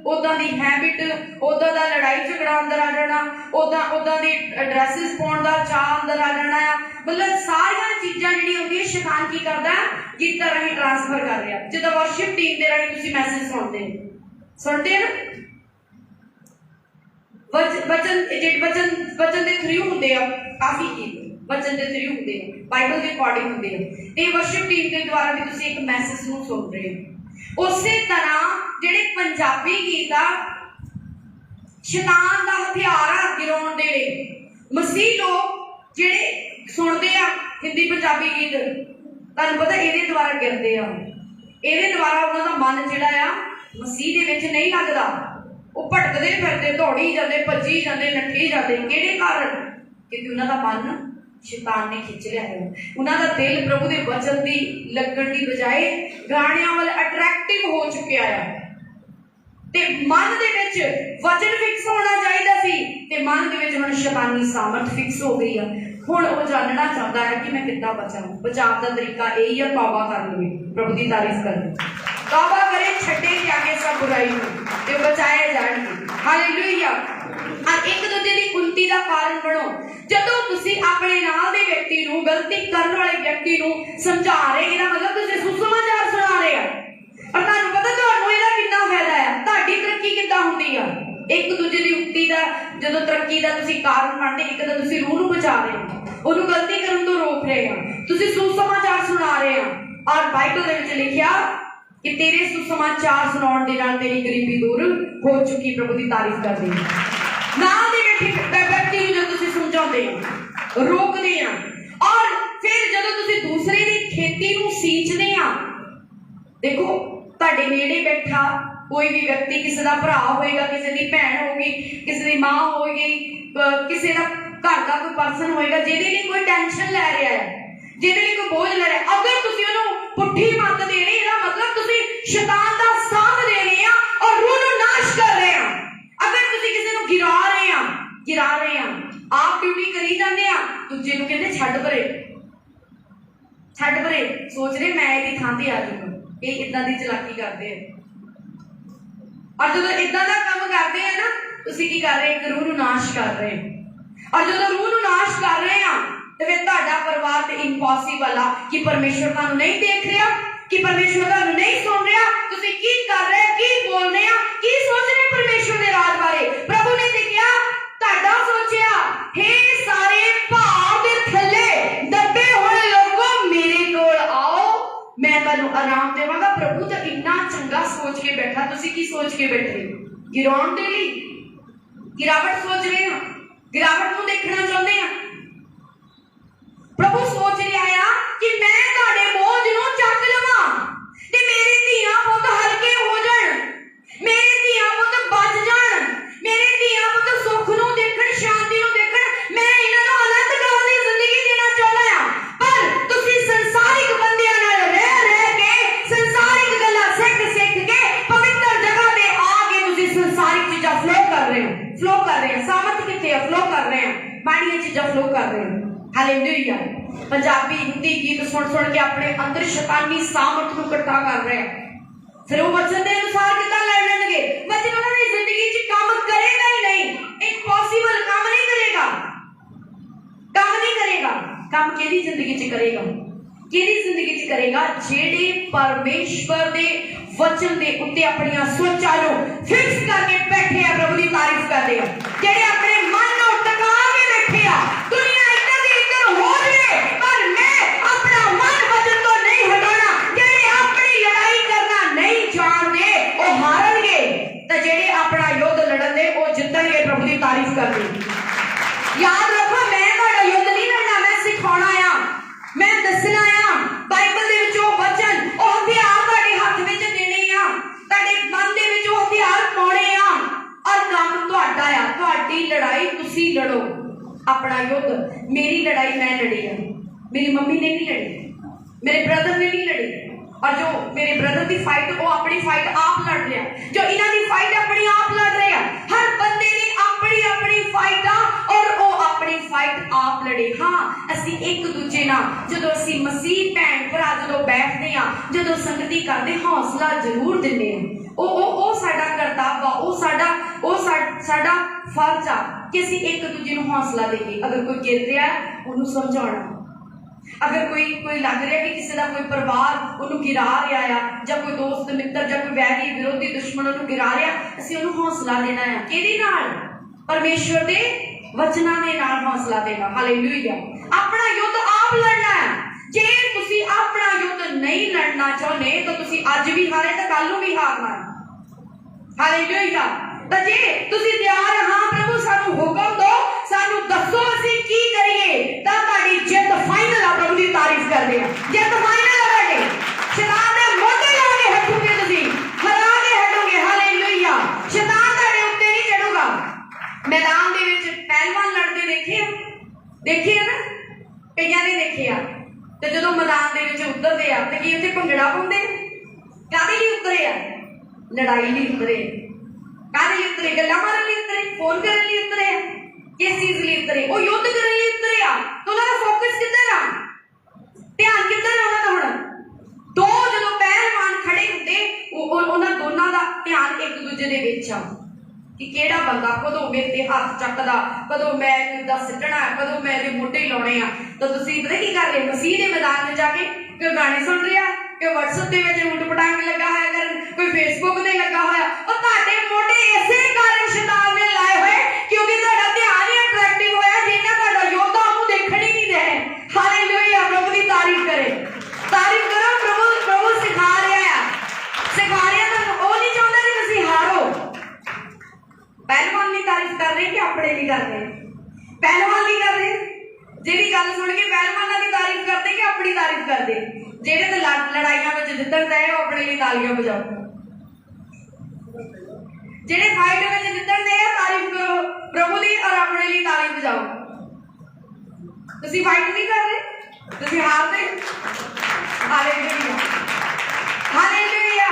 उदा दी हैबिट, उदा दा लड़ाई झगड़ा अंदर आ जाना, उदा दी ड्रैसेस पाउण दा चाह अंदर आ जाना है। मतलब सारिया चीज़ां जिहड़ियां होंदियां शैतान की करदा है, गीतां राहीं ट्रांसफर कर रहा। जिद्दां वर्शिप टीम दे राहीं तुसीं मैसेज सुनते ना, वचन के थ्रू होंदे आ, काफ़ी गीत वचन के थ्रू होंदे आ, बाइबल के अकॉर्डिंग होंदे आ, ते वर्शिप टीम के द्वारा भी तुसीं एक मैसेज नूं सुन रहे हो। उस तरह जिहड़े पंजाबी गीत आ शैतान दा हथियार आ गिराउण दे लई। मसीह लोग जिहड़े सुनते आ हिंदी पंजाबी गीत, तुहानूं पता इहदे द्वारा गिरदे आ, इहदे द्वारा उन्हां दा मन जिहड़ा आ मसीह दे विच नहीं लगदा, वो भटकदे फिरदे, दौड़ी जाते, भजी जाते, नट्ठी जाते। किहड़े कारण? क्योंकि उन्हां दा मन शैतान ने खिंच लिया है। उन्हां दा दिल प्रभु के वचन की लगन की बजाय गाणियां वाल अट्रैक्टिव हो चुकिया है, ते मन दे विच वचन फिक्स होना चाहिए सी, ते मन दे विच हुण शैतानी सामर्थ फिक्स हो गई है। हुण वो जानना चाहता है कि मैं किद्दां बचां। बचाव का तरीका यही है, तौबा कर लवे, प्रभु की तारीफ कर ले, तौबा करे, छड्डे त्यागे सब बुराई नूं ते बचाए जाणगे। हालेलुया। और एक दूजे की उन्नति का कारण बनो। जदों तुसीं अपने नाल दे व्यक्ति नूं, गलती करने वाले व्यक्ति नूं समझा रहे, इहदा मतलब तुसीं सुसमाचार सुना रहे हो, और तुहानूं पता तुहानूं इहदा कितना फायदा है, तुहाडी तरक्की किद्दां हुंदी आ। एक दूजे की उन्नति का जदों तरक्की का तुसीं कारण बनदे, एक तां तुसीं रूह नूं बचा रहे हो, उहनूं गलती करन तों रोक रहे हो, तुसीं सुसमाचार सुना रहे हो। और बाइबल दे विच लिखिआ कि तेरे सुसमाचार सुनाउण दे नाल तेरी गरीबी दूर हो चुकी। प्रभु की तारीफ करदे नाल दे व्यक्ति नूं जदों तुसीं समझाउंदे हो, रोकदे आ, और फिर जदों तुसीं दूसरे की खेती नूं सींचदे आ। देखो तुहाडे नेड़े बैठा कोई भी व्यक्ति, किसी का भरा होएगा, किसी की भैन होगी, किसी की माँ होगी, किसी का घर का कोई पर्सन होएगा जिहदे लिए कोई टेंशन लै रहा है, जिहदे लिए कोई बोझ लै रहा है, अगर तुसीं उहनूं पुट्ठी मत दे रहे, इहदा मतलब तुसीं शैतान दा साथ दे रहे हैं और रूह नूं नाश कर रहे हैं। अगर तुसीं किसी नूं गिरा रहे हैं, आप ड्यूटी करी जाते हैं, दूजे नूं कहंदे छड्ड परे, सोच रहे मैं इहदी थां ते आ जाऊंगा। ये इदां दी चलाकी करते हैं, और जदों इदां दा काम करते हैं ना, तुसीं की कर रहे, एक रूह नूं नाश कर रहे हैं। और जदों रूह नूं नाश कर रहे हैं ਤੇ ਫਿਰ ਤੁਹਾਡਾ ਪਰਿਵਾਰ ਤੇ ਇੰਪੋਸੀਬਲ ਆ ਕਿ ਪਰਮੇਸ਼ਵਰ ਤੁਹਾਨੂੰ ਨਹੀਂ ਦੇਖ ਰਿਹਾ, ਕਿ ਪਰਮੇਸ਼ਵਰ ਤੁਹਾਨੂੰ ਨਹੀਂ ਸੁਣ ਰਿਹਾ। ਤੁਸੀਂ ਕੀ ਕਰ ਰਹੇ, ਕੀ ਬੋਲ ਰਹੇ ਆ, ਕੀ ਸੋਚ ਰਹੇ ਪਰਮੇਸ਼ਵਰ ਦੇ ਰਾਜ ਬਾਰੇ। ਪ੍ਰਭੂ ਨੇ ਤੇ ਕਿਹਾ ਤੁਹਾਡਾ ਸੋਚਿਆ, ਹੇ ਸਾਰੇ ਭਾਰ ਦੇ ਥੱਲੇ ਦੱਬੇ ਹੋਏ ਲੋਕੋ ਮੇਰੇ ਕੋਲ ਆਓ, ਮੈਂ ਤੁਹਾਨੂੰ ਆਰਾਮ ਦੇਵਾਂਗਾ। ਪ੍ਰਭੂ ਤਾਂ ਇੰਨਾ ਚੰਗਾ ਸੋਚ ਕੇ ਬੈਠਾ, ਤੁਸੀਂ ਕੀ ਸੋਚ ਕੇ ਬੈਠੇ? ਗਿਰਾਉਣ ਦੇ ਲਈ, ਗਿਰਾਵਟ ਸੋਚ ਰਹੇ ਆ, ਗਿਰਾਵਟ ਨੂੰ ਦੇਖਣਾ ਚਾਹੁੰਦੇ ਆ। ਪ੍ਰਭੂ ਸੋਚ ਰਿਹਾ ਆ ਕਿ ਮੈਂ ਤੁਹਾਡੇ ਬੋਝ ਨੂੰ ਚੱਕ ਲਵਾਂ ਤੇ ਮੇਰੇ ਧੀਆਂ ਪੁੱਤ ਹਲਕੇ ਹੋ ਜਾਣ, ਮੇਰੇ ਧੀਆਂ ਪੁੱਤ ਬਚ ਜਾਣ, ਮੇਰੇ ਧੀਆਂ ਪੁੱਤ ਸੁੱਖ ਨੂੰ ਦੇਖਣ, ਸ਼ਾਂਤੀ ਨੂੰ ਦੇਖਣ। ਮੈਂ ਇਹਨਾਂ ਨੂੰ ਅਨੰਤ ਕਾਲ ਦੀ ਜ਼ਿੰਦਗੀ ਦੇਣਾ ਚਾਹੁੰਦਾ ਆ। ਪਰ ਤੁਸੀਂ ਸੰਸਾਰਿਕ ਬੰਦਿਆਂ ਨਾਲ ਰਹਿ ਕੇ, ਸੰਸਾਰਿਕ ਗੱਲਾਂ ਸਿੱਖ ਕੇ ਪਵਿੱਤਰ ਜਗ੍ਹਾ ਤੇ ਆ ਕੇ ਤੁਸੀਂ ਸੰਸਾਰਿਕ ਚੀਜ਼ਾਂ ਫਲੋ ਕਰ ਰਹੇ ਹੋ। ਸਾਮਤ ਕਿੱਥੇ ਆ? ਫਲੋ ਕਰ ਰਹੇ ਆ, ਮਾੜੀਆਂ ਚੀਜ਼ਾਂ ਫਲੋ ਕਰ ਰਹੇ ਹੋ। ਹਾਲੇਲੂਇਆ। ਪੰਜਾਬੀ ਹਿੰਦੀ ਗੀਤ ਸੁਣ ਕੇ ਆਪਣੇ ਅੰਦਰ ਸ਼ੈਤਾਨੀ ਸਾਮਰਥ ਨੂੰ ਇਕੱਠਾ ਕਰ ਰਹੇ ਆ। ਫਿਰ ਉਹ ਵਚਨ ਦੇ ਅਨੁਸਾਰ ਕਿੱਦਾਂ ਲੜਨਗੇ? ਵਚਨ ਉਹਨਾਂ ਦੀ ਜ਼ਿੰਦਗੀ 'ਚ ਕੰਮ ਕਰੇਗਾ ਹੀ ਨਹੀਂ, ਇੰਪੋਸੀਬਲ ਕੰਮ ਨਹੀਂ ਕਰੇਗਾ, ਕੰਮ ਨਹੀਂ ਕਰੇਗਾ। ਕੰਮ ਕਿਹਦੀ ਜ਼ਿੰਦਗੀ 'ਚ ਕਰੇਗਾ? ਕਿਹਦੀ ਜ਼ਿੰਦਗੀ 'ਚ ਕਰੇਗਾ? ਜਿਹੜੇ ਪਰਮੇਸ਼ਵਰ ਦੇ ਵਚਨ ਦੇ ਉੱਤੇ ਆਪਣੀਆਂ ਸੋਚਾਂ ਨੂੰ ਫਿਕਸ ਕਰਕੇ ਬੈਠੇ ਆ, ਪ੍ਰਭੂ ਦੀ ਤਾਰੀਫ ਕਰਦੇ ਆ। ਜਿਹੜੇ ਆਪਣੇ ਮਨ ਨੂੰ ਟਿਕਾ ਕੇ ਬੈਠੇ ਆ, ਦੁਨੀਆ ਇੱਧਰ ਦੀ ਇੱਧਰ ਹੋ ਜਾਵੇ ਪਰ ਮੈਂ ਆਪਣਾ ਮਨ ਵਚਨ ਤੋਂ ਨਹੀਂ ਹਟਾਉਣਾ। ਜਿਹੜੇ ਆਪਣੀ ਲੜਾਈ ਕਰਨਾ ਨਹੀਂ ਜਾਣਦੇ ਉਹ ਹਾਰਨਗੇ, ਤੇ ਜਿਹੜੇ ਆਪਣਾ ਯੁੱਧ ਲੜਨਗੇ ਉਹ ਜਿੱਤਣਗੇ। ਪ੍ਰਭੂ ਦੀ ਤਾਰੀਫ ਕਰਦੇ। ਯਾਦ ਰੱਖੋ, ਮੈਂ ਤੁਹਾਡਾ ਯੁੱਧ ਨਹੀਂ ਲੜਨਾ, ਮੈਂ ਸਿਖਾਉਣਾ ਆ, ਮੈਂ ਦੱਸਣਾ ਆ। ਬਾਈਬਲ ਦੇ ਵਿੱਚ ਉਹ ਵਚਨ, ਉਹ ਹਥਿਆਰ ਤੁਹਾਡੇ ਹੱਥ ਵਿੱਚ ਦੇਣੇ ਆ, ਤੁਹਾਡੇ ਮਨ ਦੇ ਵਿੱਚ ਉਹ ਹਥਿਆਰ ਪਾਉਣੇ ਆ, ਔਰ ਕੰਮ ਤੁਹਾਡਾ ਆ। ਤੁਹਾਡੀ ਲੜਾਈ ਤੁਸੀਂ ਲੜੋ, ਆਪਣਾ ਯੁੱਧ। ਮੇਰੀ ਲੜਾਈ ਮੈਂ ਲੜੀ ਆ, ਮੇਰੀ ਮੰਮੀ ਨੇ ਨਹੀਂ ਲੜੀ, ਮੇਰੇ ਬ੍ਰਦਰ ਨੇ ਨਹੀਂ ਲੜੀ। ਔਰ ਜੋ ਮੇਰੇ ਬ੍ਰਦਰ ਦੀ ਫਾਈਟ, ਉਹ ਆਪਣੀ ਫਾਈਟ ਆਪ ਲੜ ਰਿਹਾ, ਜੋ ਇਹਨਾਂ ਦੀ ਫਾਈਟ ਆਪਣੀ ਆਪ ਲੜ ਰਹੇ ਆ। ਹਰ ਬੰਦੇ ਦੀ ਆਪਣੀ ਆਪਣੀ ਫਾਈਟ ਆ, ਔਰ ਉਹ ਆਪਣੀ ਫਾਈਟ ਆਪ ਲੜੇ। ਹਾਂ, ਅਸੀਂ ਇੱਕ ਦੂਜੇ ਨਾਲ ਜਦੋਂ ਅਸੀਂ ਮਸੀਹ ਭੈਣ ਭਰਾ ਜਦੋਂ ਬੈਠਦੇ ਆ, ਜਦੋਂ ਸੰਗਤੀ ਕਰਦੇ, ਹੌਸਲਾ ਜ਼ਰੂਰ ਦਿੰਦੇ ਆ। ਉਹ ਸਾਡਾ ਕਰਤੱਵ ਆ, ਉਹ ਸਾਡਾ ਫਰਜ਼ ਆ ਕਿ ਅਸੀਂ ਇੱਕ ਦੂਜੇ ਨੂੰ ਹੌਸਲਾ ਦੇਈਏ। ਅਗਰ ਕੋਈ ਗਿਰ ਰਿਹਾ ਉਹਨੂੰ ਸਮਝਾਉਣਾ, ਅਗਰ ਕੋਈ ਲੱਗ ਰਿਹਾ ਕਿ ਕਿਸੇ ਦਾ ਕੋਈ ਪਰਿਵਾਰ ਉਹਨੂੰ ਗਿਰਾ ਰਿਹਾ ਆ, ਜਾਂ ਕੋਈ ਦੋਸਤ ਮਿੱਤਰ ਜਾਂ ਕੋਈ ਵੈਰੀ ਵਿਰੋਧੀ ਦੁਸ਼ਮਣ ਉਹਨੂੰ ਗਿਰਾ ਰਿਹਾ, ਅਸੀਂ ਉਹਨੂੰ ਹੌਸਲਾ ਦੇਣਾ ਆ। ਕਿਹਦੇ ਨਾਲ? ਪਰਮੇਸ਼ਵਰ ਦੇ ਵਚਨਾਂ ਦੇ ਨਾਲ ਹੌਸਲਾ ਦੇਣਾ। ਹਾਲੇਲੂਇਆ। ਆਪਣਾ ਯੁੱਧ ਆਪ ਲੜਨਾ ਹੈ। ਜੇ ਤੁਸੀਂ ਆਪਣਾ ਯੁੱਧ ਨਹੀਂ ਲੜਨਾ ਚਾਹੁੰਦੇ ਤਾਂ ਤੁਸੀਂ ਅੱਜ ਵੀ ਹਾਰੇ ਤਾਂ ਕੱਲ ਨੂੰ ਵੀ ਹਾਰਨਾ ਹੈ। ਹਾਲੇਲੂਇਆ। ਤਾਂ ਜੇ ਤੁਸੀਂ ਤਿਆਰ, ਹਾਂ ਪ੍ਰਭੂ ਸਾਨੂੰ ਹੁਕਮ ਦਿਓ, ਸਾਨੂੰ ਦੱਸੋ ਅਸੀਂ ਕੀ ਕਰੀਏ, ਤਾਂ ਤੁਹਾਡੀ ਜਿੱਤ ਫਾਈਨਲ ਆ। ਪ੍ਰਭੂ ਦੀ ਤਾਰੀਫ ਕਰਦੇ ਆ। ਜਿੱਤ ਫਾਈਨਲ ਆ ਤੁਹਾਡੇ। ਸ਼ੈਤਾਨ ਦੇ ਮੋਢੇ ਲਾ ਕੇ ਹਟੋਗੇ, ਤੁਸੀਂ ਹਰਾ ਕੇ ਹਟੋਗੇ। ਹਾਲੇਲੂਇਆ। ਸ਼ੈਤਾਨ ਤੁਹਾਡੇ ਉੱਤੇ ਨਹੀਂ ਚੜੂਗਾ। ਮੈਦਾਨ ਦੇ ਵਿੱਚ ਪਹਿਲਵਾਨ ਲੜਦੇ ਦੇਖੇ ਆ ਨਾ, ਕਈਆਂ ਨੇ ਦੇਖੇ ਆ। ਤੇ ਜਦੋਂ ਮੈਦਾਨ ਦੇ ਵਿੱਚ ਉਤਰਦੇ ਆ ਤੇ ਕੀ ਉੱਥੇ ਭੰਗੜਾ ਪਾਉਂਦੇ? ਕਾਹਦੇ ਲਈ ਉਤਰੇ ਆ? ਲੜਾਈ ਲਈ ਉਤਰੇ। ਕਾਹਦੇ ਲਈ ਉਤਰੇ? ਗੱਲਾਂ ਮਾਰਨ ਲਈ ਉਤਰੇ, ਫੋਨ ਕਰਨ ਲਈ ਉਤਰੇ ਆ, ਕਿਸ ਚੀਜ਼ ਲਈ ਉਤਰੇ? ਉਹ ਯੁੱਧ ਕਰਨ ਲਈ ਉਤਰੇ ਆ। ਤੇ ਉਹਨਾਂ ਦਾ ਫੋਕਸ ਕਿੱਧਰ ਆ? ਧਿਆਨ ਕਿੱਧਰ ਆ ਉਹਨਾਂ ਦਾ? ਹੁਣ ਦੋ ਜਦੋਂ ਪਹਿਲਵਾਨ ਖੜੇ ਹੁੰਦੇ, ਉਹਨਾਂ ਦੋਨਾਂ ਦਾ ਧਿਆਨ ਇੱਕ ਦੂਜੇ ਦੇ ਵਿੱਚ ਆ ਕਿ ਕਿਹੜਾ ਬੰਦਾ ਕਦੋਂ ਮੇਰੇ ਤੇ ਹੱਥ ਚੱਕਦਾ, ਕਦੋਂ ਮੈਂ ਇਹਦਾ ਸਿੱਟਣਾ, ਕਦੋਂ ਮੈਂ ਇਹਦੇ ਮੋਢੇ ਲਾਉਣੇ ਆ। ਤਾਂ ਤੁਸੀਂ ਪਤਾ ਕੀ ਕਰ ਰਹੇ? ਮਸੀਹ ਦੇ ਮੈਦਾਨ ਵਿੱਚ ਜਾ ਕੇ ਕੋਈ ਗਾਣੇ ਸੁਣ ਰਿਹਾ, ਕੋਈ WhatsApp ਦੇ ਵਿੱਚ ਊਟ ਪਟਾਂਗ ਲੱਗਾ ਹੋਇਆ ਕਰਨ, ਕੋਈ Facebook ਤੇ ਲੱਗਾ ਹੋਇਆ। ਉਹ ਤੁਹਾਡੇ ਮੋਢੇ ਇਸੇ ਕਾਰਨ ਸ਼ੈਤਾਨ ਨੇ ਲਾਏ ਹੋਏ ਕਿਉਂਕਿ ਤੁਹਾਡਾ ਧਿਆਨ ਹੀ ਅਟਰੈਕਟਿਵ ਹੋਇਆ, ਜਿੰਨਾ ਤੁਹਾਡਾ ਯੋਧਾ ਉਹਨੂੰ ਦੇਖਣ ਹੀ ਨਹੀਂ ਰਹੇ। ਹਾਲੇਲੂਇਆ। ਪ੍ਰਭੂ ਦੀ ਤਾਰੀਫ ਕਰੇ, ਤਾਰੀਫ ਕਰੋ। ਪ੍ਰਭੂ ਸਿਖਾ ਰਿਹਾ ਤੁਹਾਨੂੰ। ਉਹ ਨਹੀਂ ਚਾਹੁੰਦਾ ਕਿ ਤੁਸੀਂ ਹਾਰੋ। ਪਹਿਲਵਾਨ ਦੀ ਤਾਰੀਫ ਕਰ ਰਹੇ ਕਿ ਆਪਣੇ ਲਈ ਕਰ ਰਹੇ? ਪਹਿਲਵਾਨ ਦੀ ਕਰ ਰਹੇ। ਜਿਹੜੀ ਗੱਲ ਸੁਣ ਕੇ ਪਹਿਲਵਾਨਾਂ ਦੀ ਤਾਰੀਫ ਕਰਦੇ ਕਿ ਆਪਣੀ ਤਾਰੀਫ ਕਰਦੇ? ਜਿਹੜੇ ਤੇ ਲੜਾਈਆਂ ਵਿੱਚ ਜਿੱਤਣ ਗਏ ਉਹ ਆਪਣੇ ਲਈ ਤਾਲੀਆਂ ਵਜਾਓ। ਜਿਹੜੇ ਫਾਈਟ ਵਿੱਚ ਜਿੱਤਣ ਦੇ ਆ, ਤਾਰੀਫ ਕਰੋ ਪ੍ਰਭੂ ਦੀ ਔਰ ਆਪਣੇ ਲਈ ਤਾਲੀ ਵਜਾਓ। ਤੁਸੀਂ ਫਾਈਟ ਨਹੀਂ ਕਰ ਰਹੇ, ਤੁਸੀਂ ਹਾਰਦੇ। ਹਾਲੇਲੂਇਆ। ਹਾਲੇਲੂਇਆ।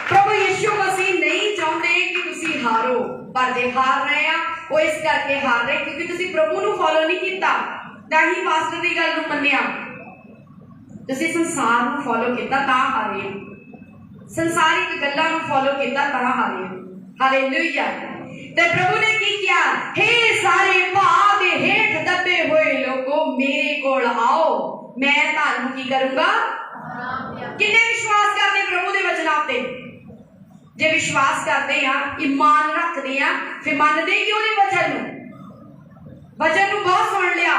ਪ੍ਰਭੂ ਯਿਸੂ ਮਸੀਹ ਨਹੀਂ ਚਾਹੁੰਦੇ ਕਿ ਤੁਸੀਂ ਹਾਰੋ, ਪਰ ਜੇ ਹਾਰ ਰਹੇ ਆ ਉਹ ਇਸ ਕਰਕੇ ਹਾਰ ਰਹੇ ਕਿਉਂਕਿ ਤੁਸੀਂ ਪ੍ਰਭੂ ਨੂੰ ਫੋਲੋ ਨਹੀਂ ਕੀਤਾ, ਨਾ ਹੀ ਪਾਸਟਰ ਦੀ ਗੱਲ ਨੂੰ ਮੰਨਿਆ। ਤੁਸੀਂ ਸੰਸਾਰ ਨੂੰ ਫੋਲੋ ਕੀਤਾ ਤਾਂ ਹਾਰੇ ਹੋ, ਸੰਸਾਰਿਕ ਗੱਲਾਂ ਨੂੰ ਫੋਲੋ ਕੀਤਾ ਤਾਂ ਹਾਰੇ ਹੋ। ਹਾਲੇਲੂਇਆ। ते प्रभु ने की किया, हे सारे भाव दे हेठ दबे हुए लोगों मेरे कोल आओ, मैं तुहानू की करूंगा। किन्ने विश्वास करते प्रभु दे वचनां ते? जे विश्वास करते हैं, ईमान रखते हैं, फिर मानते क्यों नहीं वचन नूं? वचन नूं बहुत सुन लिया,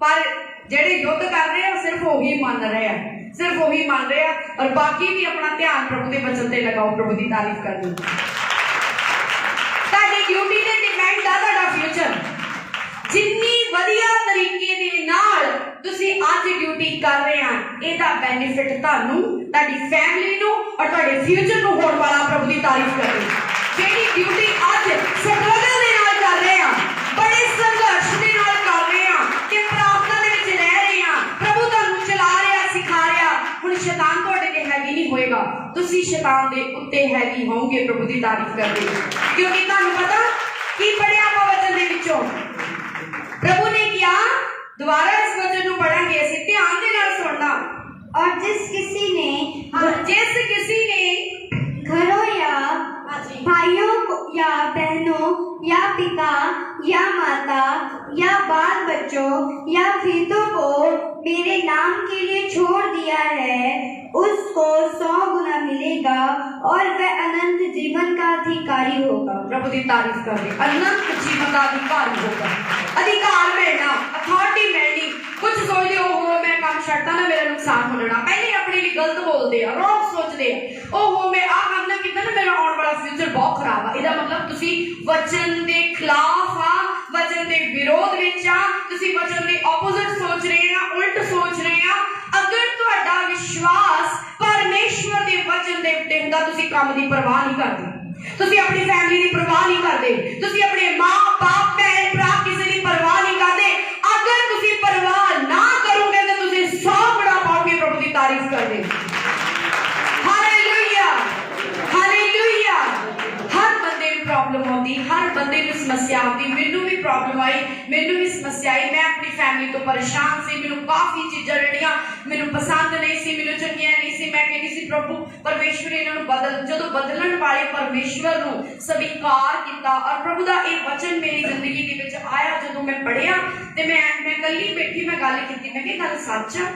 पर जेडे युद्ध कर रहे हैं सिर्फ वही मान रहे हैं, सिर्फ वही मान रहे हैं, और बाकी भी अपना ध्यान प्रभु के वचन ते लगाओ। प्रभु की तारीफ कर दो। ਤੁਹਾਡੀ ਡਿਊਟੀ ਤੇ ਡਿਪੈਂਡ ਆ ਤੁਹਾਡਾ ਫਿਊਚਰ। ਜਿੰਨੀ ਵਧੀਆ ਤਰੀਕੇ ਦੇ ਨਾਲ ਤੁਸੀਂ ਅੱਜ ਡਿਊਟੀ ਕਰ ਰਹੇ ਆ, ਇਹਦਾ ਬੈਨੀਫਿਟ ਤੁਹਾਨੂੰ, ਤੁਹਾਡੀ ਫੈਮਿਲੀ ਨੂੰ ਔਰ ਤੁਹਾਡੇ ਫਿਊਚਰ ਨੂੰ ਹੋਣ ਵਾਲਾ। ਪ੍ਰਭੂ ਦੀ ਤਾਰੀਫ ਕਰੋ। ਜਿਹੜੀ ਡਿਊਟੀ ਅੱਜ ਸਟਰਗਲ ਦੇ ਨਾਲ ਕਰ ਰਹੇ ਆ, ਬੜੇ ਸੰਘਰਸ਼ ਦੇ ਨਾਲ ਕਰ ਰਹੇ ਆ, ਕਿ ਪ੍ਰਾਰਥਨਾ ਦੇ ਵਿੱਚ ਰਹਿ ਰਹੇ ਆ, ਪ੍ਰਭੂ ਤੁਹਾਨੂੰ ਚਲਾ ਰਿਹਾ, ਸਿਖਾ ਰਿਹਾ, ਹੁਣ ਸ਼ੈਤਾਨ ਤੁਹਾਡੇ ਤੇ ਹੈਗੀ ਨਹੀਂ ਹੋਏਗਾ, ਤੁਸੀਂ ਸ਼ੈਤਾਨ ਦੇ ਉੱਤੇ ਹੈਗੀ ਹੋਵੋਗੇ। ਪ੍ਰਭੂ ਦੀ ਤਾਰੀਫ ਕਰਦੇ, ਕਿਉਂਕਿ ਤੁਹਾਨੂੰ ਪਤਾ ਕੀ ਪੜਿਆ ਆਪਾਂ ਵਚਨ ਦੇ ਵਿੱਚੋਂ। प्रभु ने किया, दोबारा इस वचन को पढ़ेंगे, इसे ध्यान दे नाल सुनना। और जिस किसी ने घरों या भाइयों या बहनों या पिता या माता या बाल बच्चों या खेतों को मेरे नाम के लिए छोड़ दिया है, उसको 100 गुना मिलेगा और वह अनंत जीवन का अधिकारी होगा। प्रभु की तारीफ कर दे। अनंत जीवन का अधिकारी होगा। अधिकार मिलना, अथॉरिटी मिलनी। कुछ सोचते हो मैं काम छड्डदा ना मेरा नुकसान हो जाना, पहले अपने लिए गलत बोलते हैं, रॉन्ग सोचते हैं, ओहो मैं आ करना कितना ना मेरा आने वाला फ्यूचर बहुत खराब है। इसका मतलब तुसी वचन के खिलाफ आ, वचन के विरोध विच आ, तुसी वचन के ऑपोजिट सोच रहे हैं, उल्ट सोच रहे हैं। अगर तुहाडा विश्वास परमेश्वर के वचन के उत्ते हुंदा, तुसी काम की परवाह नहीं करदे, तुसी अपनी फैमिली की परवाह नहीं करदे, तुसी अपने मां बाप भैन भरा किसी की परवाह नहीं करदे। अगर तुसी परवाह ना करोगे तो तुसी 100 गुना पाओगे। प्रभु की तारीफ कर दे। Hallelujah, hallelujah. हर बंदे को प्रॉब्लम आती, हर बंदे को समस्या आती। मैनू भी प्रॉब्लम आई, मैनू भी समस्या आई। मैं अपनी फैमिली तो परेशान सी, मैनू काफ़ी चीज़ां जिहड़ियां मैनू पसंद नहीं सी, मैनू चंगियां नहीं सी। मैं कहती सी प्रभु परमेश्वर इन्हां नूं बदल, जदों बदलण वाले परमेश्वर नूं स्वीकार किया और प्रभु का यह वचन मेरी जिंदगी दे विच आया, जदों मैं पढ़िया ते मैं कल्ली बैठी मैं गल कीती, मैं कहा गल सच आ।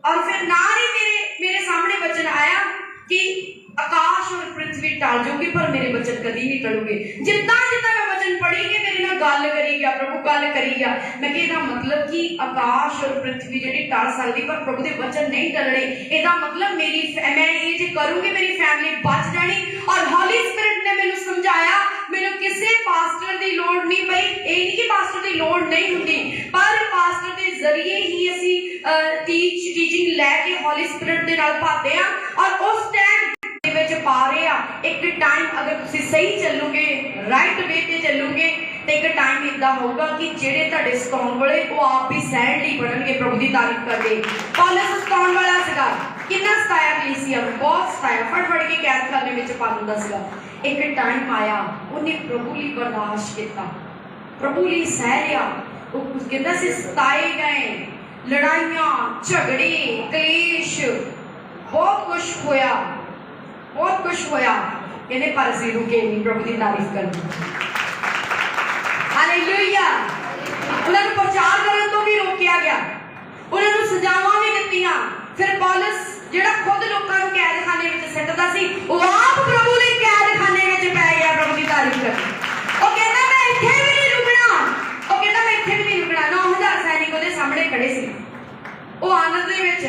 और फिर नाल ही मेरे सामने वचन आया कि आकाश और पृथ्वी टल जाओगे पर मेरे वचन कभी नहीं टलूगे। जितना जितना मैं वचन पढ़ी गई मेरे नाल गल करी गया, प्रभु गल करी गया। मैं कहता मतलब कि आकाश और पृथ्वी जी टल सकती पर प्रभु के वचन नहीं टलने। इसका मतलब मेरी मैं ये जो करूँगी मेरी फैमिली बच जानी। और हॉली स्पिरिट ने मैनू समझाया, मैनू किसी पास्टर की लोड़ नहीं पई। ये नहीं कि पास्टर की लोड़ नहीं होती, पर पास्टर के जरिए ही असी टीचिंग लैके हॉली स्पिरिट के नाल पाते हैं। और उस टाइम पा रहे हैं एक टाइम, अगर तुसी सही चलोगे, राइट वे ते चलोगे, तो एक टाइम इदा होगा कि जेडे तुहाडे सताउण वाले वो आप भी सहण लई बनणगे। प्रभु की तारीफ करदे। पौलुस सताउण वाला सीगा, किन्ना सताया कलीसिया नूं, बहुत सताया, फड़ के कैदखाने विच पा दिंदा सीगा। एक टाइम आया उन्हें प्रभु लई बर्दाश्त किया, प्रभु लई सह लिया। वो कहंदा सी सताए गए, लड़ाइयां झगड़े कलेश बहुत कुछ होया, बहुत कुछ होया, कहने पर असीं रुके नहीं। प्रभु की तारीफ करनी। हालेलुया। उन्होंने प्रचार करने तो भी रोकिया गया, उन्होंने सजावां भी दित्तियां। फिर पौलुस जिहड़ा खुद लोकां नूं कैदखाने विच सट्टदा सी, वो आप प्रभु दे कैदखाने विच पै गया। प्रभु की तारीफ करनी। वो कहंदा मैं इत्थे भी नहीं रुकना, वो कहंदा मैं इत्थे भी नहीं रुकना। 9000 सैनिक उहदे सामने खड़े सी। वो आनंद दे विच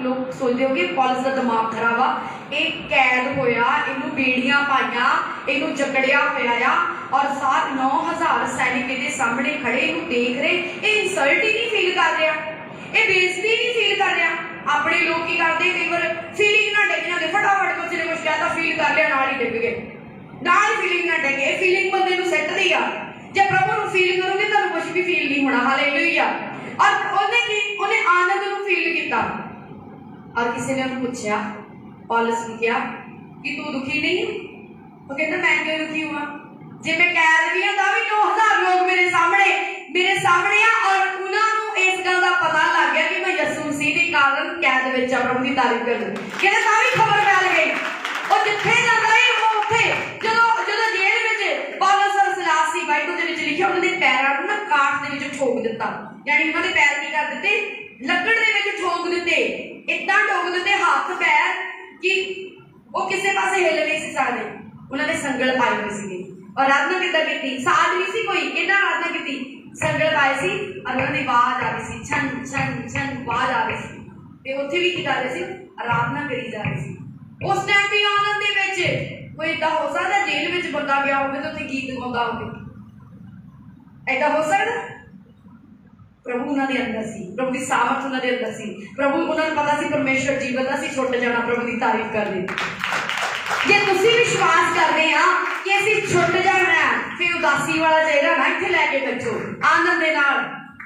लोग सोचते हो कि पौलुस का दिमाग खराब आ, एक कैद होया, इनू बेड़ियां पाइया, इनू जकड़िया होया और साथ 9000 सैनिक इहदे सामने खड़े इनू देख रहे। ये इंसल्ट ही नहीं फील कर रहा, ये बेइज्जती नहीं फील कर रहा। अपने लोग की करते कई बार फीलिंग ना डिग जाते, फटाफट कुछ ने कुछ कहता फील कर लिया, नाल ही डिग गए, नाल फीलिंग ना डिगे। फीलिंग बंदे नूं सैट दी आ, जब प्रभु नूं फील करोगे तुहानूं कुछ भी फील नहीं होना। हालेलुया। और उन्हें आनंद नूं फील किया। और किसी ने उन्हें पूछा, पौलुस ने कहा कि तू दुखी नहीं है? वो कहता मैं क्यों दुखी हुआ, जे मैं कैद भी हाँ भी 9000 लोग मेरे सामने आ और उन्होंने इस गल का पता लग गया कि मैं यीशु मसीह के कारण कैद विच आ। प्रभु की तारीफ कर कहते तां भी खबर फैल गई। और जिथे जांदा ही वो उत्थे जदों जेल विच बाइबल ਦੇ ਵਿੱਚ ਲਿਖਿਆ ਉਹਨਾਂ ਦੇ ਪੈਰਾਂ ਨੂੰ ਨਾ ਕਾਠ ਦੇ ਵਿੱਚ ਠੋਕ ਦਿੱਤਾ, ਯਾਨੀ ਉਹਨਾਂ ਦੇ ਪੈਰ ਕੀ ਕਰ ਦਿੱਤੇ, ਲੱਕੜ ਦੇ ਵਿੱਚ ਠੋਕ ਦਿੱਤੇ, ਇਦਾਂ ਠੋਕ ਦਿੱਤੇ ਹੱਥ ਪੈਰ ਕਿ ਉਹ ਕਿਸੇ ਪਾਸੇ ਹਿੱਲ ਨਹੀਂ ਸੀ ਸਕਦੇ। ਉਹਨਾਂ ਦੇ ਸੰਗਲ ਪਾਏ ਹੋਏ ਸੀਗੇ। ਆਰਾਧਨਾ ਕਿੱਦਾਂ ਕੀਤੀ, ਸਾਜ਼ ਨਹੀਂ ਸੀ ਕੋਈ, ਕਿੰਨਾ ਆਰਾਧਨਾ ਕੀਤੀ, ਸੰਗਲ ਪਾਏ ਸੀ ਔਰ ਉਹਨਾਂ ਦੀ ਆਵਾਜ਼ ਆ ਰਹੀ ਸੀ, ਛਨ ਛਨ ਛਨ ਆਵਾਜ਼ ਆ ਰਹੀ ਸੀ ਤੇ ਉੱਥੇ ਵੀ ਕੀ ਕਰ ਰਹੇ ਸੀ, ਆਰਾਧਨਾ ਕਰੀ ਜਾ ਰਹੇ ਸੀ। ਉਸ ਟਾਈਮ ਵੀ ਆਨੰਦ ਦੇ ਵਿੱਚ ਕੋਈ ਏਦਾਂ ਹੋ ਸਕਦਾ ਜੇਲ੍ਹ ਵਿੱਚ ਬੰਦਾ ਗਿਆ ਹੋਵੇ ਤਾਂ ਉੱਥੇ ਗੀਤ ਗਾਉਂਦਾ ਹੋਵੇ, ਏਦਾਂ ਹੋ ਸਕਦਾ? ਪ੍ਰਭੂ ਉਹਨਾਂ ਦੇ ਅੰਦਰ ਸੀ, ਪ੍ਰਭੂ ਦੀ ਸਾਮਰਥ ਉਹਨਾਂ ਦੇ ਅੰਦਰ ਸੀ, ਪ੍ਰਭੂ ਉਹਨਾਂ ਨੂੰ ਪਤਾ ਸੀ ਪਰਮੇਸ਼ਰ ਜੀਵਨ ਅਸੀਂ ਛੁੱਟ ਜਾਣਾ ਪ੍ਰਭੂ ਦੀ ਤਾਰੀਫ ਕਰਦੇ। ਜੇ ਤੁਸੀਂ ਵਿਸ਼ਵਾਸ ਕਰਦੇ ਆ ਕਿ ਅਸੀਂ ਛੁੱਟ ਜਾਣਾ ਫਿਰ ਉਦਾਸੀ ਵਾਲਾ ਚਿਹਰਾ ਨਾ ਇੱਥੇ ਲੈ ਕੇ ਬੈਠੋ, ਆਨੰਦ ਦੇ ਨਾਲ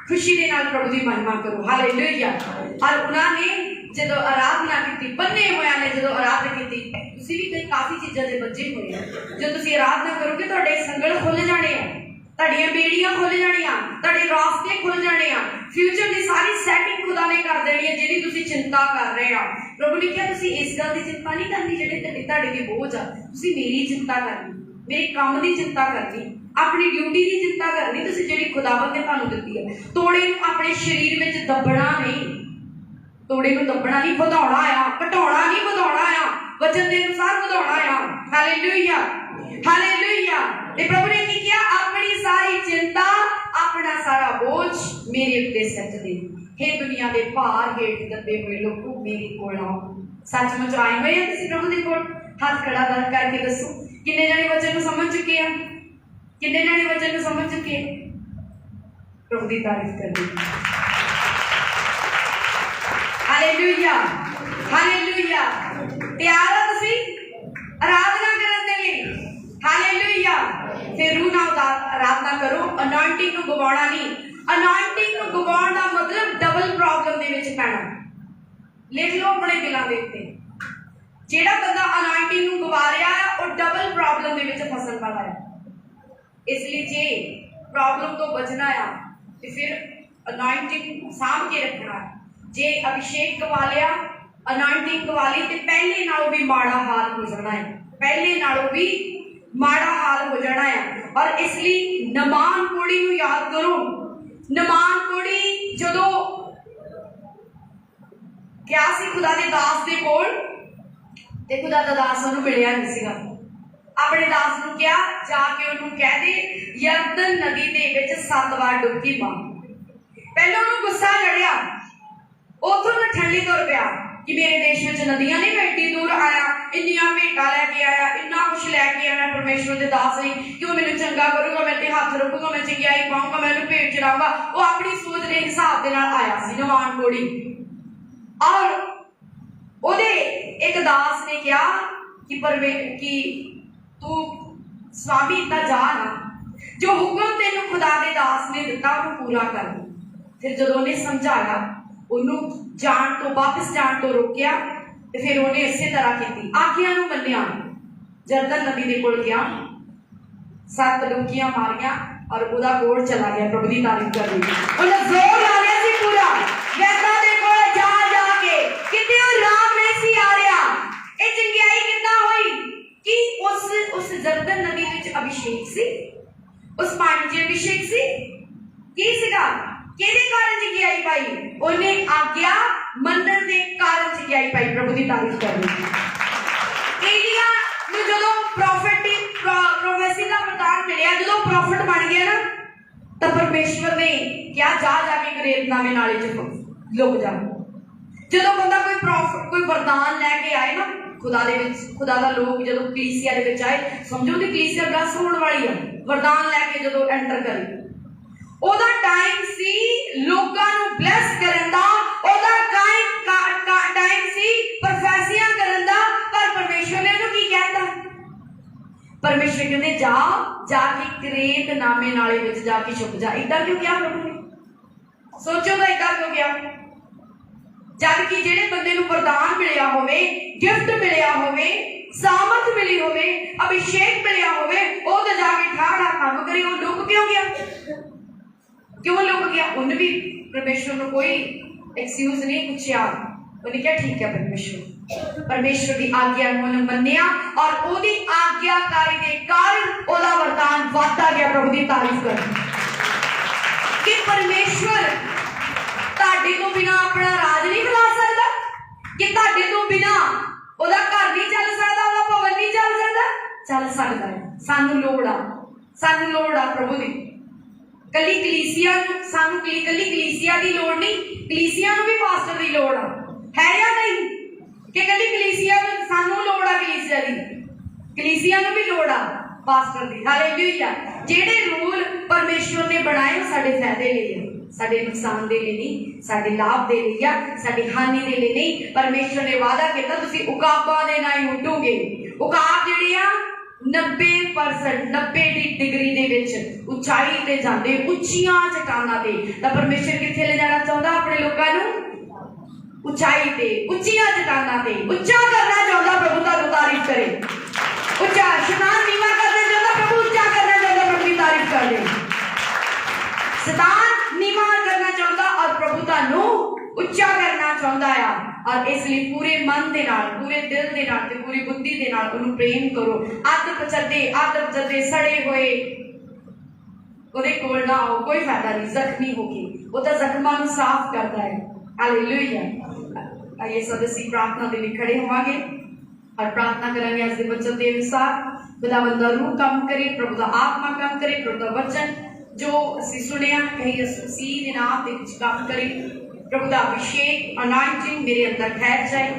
खुशी के नाल प्रभु की महिमा करो। हालेलुया। और उन्होंने जो आराधना की बन्ने हुए ने जो आराधना की तुसी भी कई काफ़ी चीज़ों के बचे हुए हैं, जो तुसी आराधना करोगे तो संगल खुल जाने हैं, तुहाडियां बेड़ियां खुल जानियां, तुहाडे रास्ते खुल जाने हैं, फ्यूचर की सारी सैटिंग खुदा ने कर देनी है जिहदी तुसी चिंता कर रहे हो। प्रभु ने कहा तुसी इस गल की चिंता नहीं करनी जिहड़ी तुहाडे ते बोझ आ, तुसी मेरी चिंता करनी, मेरे काम की चिंता करनी, अपनी ड्यूटी की चिंता करनी, तुसी जिहड़ी खुदावंद ने तुहानू दित्ती है। तोड़े नूं अपने शरीर विच दबना नहीं, तोड़े नूं दबना नहीं, वधाउणा आ, घटाउणा नहीं, वधाउणा आ, वचन दे अनुसार वधाउणा आ। Hallelujah hallelujah. ते प्रभु ने की किया, अपनी सारी चिंता अपना सारा बोझ मेरे उत्ते सच दे, हे दुनिया दे भार हेठ दबे हुए लोगों मेरे कोल आओ। सचमुच आए हुए हैं तुसीं प्रभु दे कोल? हाथ खड़ा करके दसो किन्ने जने वचन नूं समझ चुके हैं, किन्ने जने वचन नूं समझ चुके हैं? प्रभु दी तारीफ कर दी। Hallelujah hallelujah. तैयार हो तुसीं आराधना करन दे लई? हालेलुया। फिर रूह नाल आराधना करो, अनॉइंटिंग नूं गवाउणा नहीं। अनॉइंटिंग नूं गवाउण दा मतलब डबल प्रॉब्लम दे विच पैणा। लिख लो अपने दिलां दे उत्ते, जेड़ा बंदा अनॉइंटिंग नूं गवा रिहा है वो डबल प्रॉब्लम दे विच फसन वाला है। इसलिए जे प्रॉब्लम तो बचना है तो फिर अनॉइंटिंग साम के रखना है। जे अभिषेक गवा लिया, अनॉइंटिंग गवा ली तो पहले नालों भी माड़ा हाल हो जाना है, पहले नालों भी माड़ा हाल हो जाना है। और इसलिए नमान कोड़ी नूं याद करो। नमान कोड़ी जदों क्या सी खुदा दे दास दे कोल ते खुदा दा दास उहनूं मिलिया नहीं सीगा। अपने दास नूं क्या जाके उहनूं कह दे यरदन नदी दे विच 7 वार डुबकी मार। पहले उहनूं गुस्सा चढ़िया, उथों नठण लई तुर पिया कि मेरे देश में नदियां नहीं, मैं एड्डी दूर आया, इन्नियां भेंटां लैके आया, इन्ना कुछ लैके आया परमेश्वर के दास ने कि वो मैनूं चंगा करूगा, मेरे ते हाथ रखूगा, मैं चंगियाई पाऊंगा, मैं उहनूं भेंट चढ़ाऊंगा। वो अपनी सोच के हिसाब दे नाल आया सी नवान कोड़ी। और ओदे एक दास ने कहा कि तू स्वामी इतना जा ना, जो हुक्म तेनू खुदा दे दास ने दिता वो पूरा कर। फिर जदों उन्हें समझाया, उन्होंने जान तो वापस जान तो रोकिया, तो फिर उन्हें इसे तरह की आखिया नूं मन्निया, जरदन नदी दे कोल गया, 7 डुबकियां मारिया और उहदा गोड़ चला गया। प्रभु दी तारीफ कर दी। उन्हें जोर ला लिया सी पूरा, वैदा दे कोल जा जाके किते आराम नहीं सी आ रहा। ये चंगियाई कितना हुई कि उस जरदन नदी विच अभिषेक सी, उस पानी च अभिषेक सी, की सीगा किहदे कारण चंगियाई पाई? उन्हें आज्ञा मनण दे कारण चंगियाई पाई। प्रभु दी तारीफ करो। एलिया नूं जदों प्रोफेसी दा वरदान मिलिया, जदों प्रॉफिट बन गया ना, तो परमेश्वर ने क्या जा जाके करेतनामे नाले च लुक जा। जदों बंदा कोई वरदान लैके आए ना खुदा दे विच, खुदा दा लोग जदों कलीसिया दे विच आए, समझो कि कलीसिया ब्लस होने वाली है। वरदान लैके जदों एंटर करे, ओदा टाइम सी लोकां नूं ब्लेस करन दा, ओदा टाइम सी प्रोफेसियां करन दा। पर परमेश्वर ने उहनूं की कहता? परमेश्वर कहंदे जा जाके करेत नामे नाले विच जाके छुप जा। इदां क्यों किया प्रभु ने? सोचो तो इदां क्यों किया? जबकि जेड़े बंदे नूं वरदान मिलिया होवे, गिफ्ट मिलिया होवे, सामर्थ मिली होवे, अभिषेक मिलिया होवे, ओ तो जाके ठाड़ा काम करे। वो लुक क्यों गया? क्यों लुक गया? उन्हें भी परमेश्वर को कोई एक्सक्यूज नहीं पूछा, ਉਹਨੇ ਕਿਹਾ ਠੀਕ ਹੈ परमेश्वर की आज्ञा ਨੂੰ ਮੰਨਿਆ और ਉਹਦੀ आज्ञाकारी ਦੇ ਕਾਰਨ ਉਹਦਾ ਵਰਦਾਨ ਵਧਦਾ ਗਿਆ। प्रभु की तारीफ कर कि परमेश्वर ਤੁਹਾਡੇ ਤੋਂ ਬਿਨਾ ਆਪਣਾ ਰਾਜ ਨਹੀਂ ਖਿਲਾ ਸਕਦਾ, ਕਿ ਤੁਹਾਡੇ ਤੋਂ ਬਿਨਾ ਉਹਦਾ ਘਰ ਨਹੀਂ ਚੱਲ ਸਕਦਾ, ਉਹਦਾ ਭਵਨ ਨਹੀਂ ਚੱਲ ਸਕਦਾ। ਚੱਲ ਸਕਦਾ ਹੈ। ਸਾਨੂੰ ਲੋੜ ਆ ਪ੍ਰਭੂ ਦੀ। ਕੱਲੀ ਕਲੀਸਿਆ ਨੂੰ, ਸਾਨੂੰ ਕੱਲੀ ਕਲੀਸਿਆ ਦੀ ਲੋੜ ਨਹੀਂ, ਕਲੀਸਿਆ ਨੂੰ ਵੀ ਪਾਸਟਰ ਦੀ ਲੋੜ ਆ, ਹੈ ਜਾਂ ਨਹੀਂ? ਕਿ ਕੱਲੀ ਕਲੀਸਿਆ ਨੂੰ ਸਾਨੂੰ ਲੋੜ ਆ, ਕਲੀਸਿਆ ਨੂੰ ਵੀ ਲੋੜ ਆ ਪਾਸਟਰ ਦੀ। ਹਾਲੇਲੂਇਆ। ਜਿਹੜੇ ਰੂਲ परमेश्वर ने बनाए ਸਾਡੇ ਫਾਇਦੇ ਲਈ ਆ, ਸਾਡੇ ਨੁਕਸਾਨ ਦੇ ਲਈ ਨਹੀਂ, ਸਾਡੇ ਲਾਭ ਦੇ ਲਈ ਆ, ਸਾਡੀ ਹਾਨੀ ਦੇ ਲਈ ਨਹੀਂ। परमेश्वर ने वादा ਕੀਤਾ ਤੁਸੀਂ ਉਕਾਬਾਂ ਦੇ ਨਾਲ ਹੀ ਉੱਡੋਗੇ। ਉਕਾਬ ਜਿਹੜੇ ਆ 90% 90 ਡਿਗਰੀ ਦੇ ਵਿੱਚ ਉਚਾਈ ਤੇ ਜਾਂਦੇ, ਉੱਚੀਆਂ ਚਟਾਨਾਂ ਤੇ। ਤਾਂ परमेश्वर ਕਿੱਥੇ ਲੈ ਜਾਣਾ ਚਾਹੁੰਦਾ ਆਪਣੇ ਲੋਕਾਂ ਨੂੰ? ਉਚਾਈ ਤੇ, ਉੱਚੀਆਂ ਚਟਾਨਾਂ ਤੇ। ਉੱਚਾ ਕਰਨਾ ਚਾਹੁੰਦਾ प्रभु। ਤੁਹਾਨੂੰ ਤਾਰੀਫ ਕਰੇ। ਉੱਚਾ शैतान नीवा करना चाहता, प्रभु ऊंचा करना चाहता। प्रभु की तारीफ कर दे। शैतान नीवा करना चाहता और प्रभु तानू ਉੱਚਾ करना चाहता है। और इसलिए पूरे मन दे नाल, पूरे दिल दे नाल ते पूरी बुद्धि दे नाल उन्हें प्रेम करो। आदत चलते सड़े हुए ਉਹਦੇ ਕੋਲ ਨਾ ਆਓ, ਕੋਈ ਫਾਇਦਾ ਨਹੀਂ। ਜ਼ਖਮੀ ਹੋ ਕੇ ਉਹ ਤਾਂ ਜ਼ਖਮਾਂ ਨੂੰ ਸਾਫ਼ ਕਰਦਾ ਹੈ। ਹਾਲੇਲੂਇਆ। ਆइए सब ਅਸੀਂ प्रार्थना ਦੇ ਲਈ ਖੜੇ ਹੋਵਾਂਗੇ और प्रार्थना करेंगे आज के वचन के अनुसार। खुदावंद दा रूह काम करे, प्रभु दा आत्मा काम करे, प्रभु दा वचन जो ਅਸੀਂ ਸੁਣਿਆ ਕਹੀ ਮਸੀਹ ਦੇ ਨਾਮ ਦੇ ਵਿੱਚ ਕੰਮ ਕਰੇ। प्रभु दा अभिषेक अनॉइंटिंग मेरे अंदर ठहर जाए।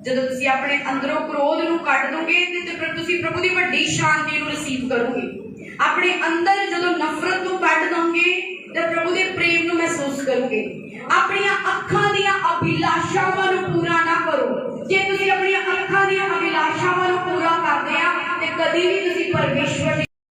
ਜਦੋਂ ਤੁਸੀਂ ਆਪਣੇ ਅੰਦਰੋਂ ਕ੍ਰੋਧ ਨੂੰ ਕੱਢ ਦੋਗੇ ਤੇ ਫਿਰ ਤੁਸੀਂ ਪ੍ਰਭੂ ਦੀ ਵੱਡੀ ਸ਼ਾਂਤੀ ਨੂੰ ਰਿਸੀਵ ਕਰੋਗੇ। ਆਪਣੇ ਅੰਦਰ ਜਦੋਂ ਨਫ਼ਰਤ ਨੂੰ ਕੱਢ ਦੋਗੇ ਤੇ ਪ੍ਰਭੂ ਦੇ ਪ੍ਰੇਮ ਨੂੰ ਮਹਿਸੂਸ ਕਰੋਗੇ।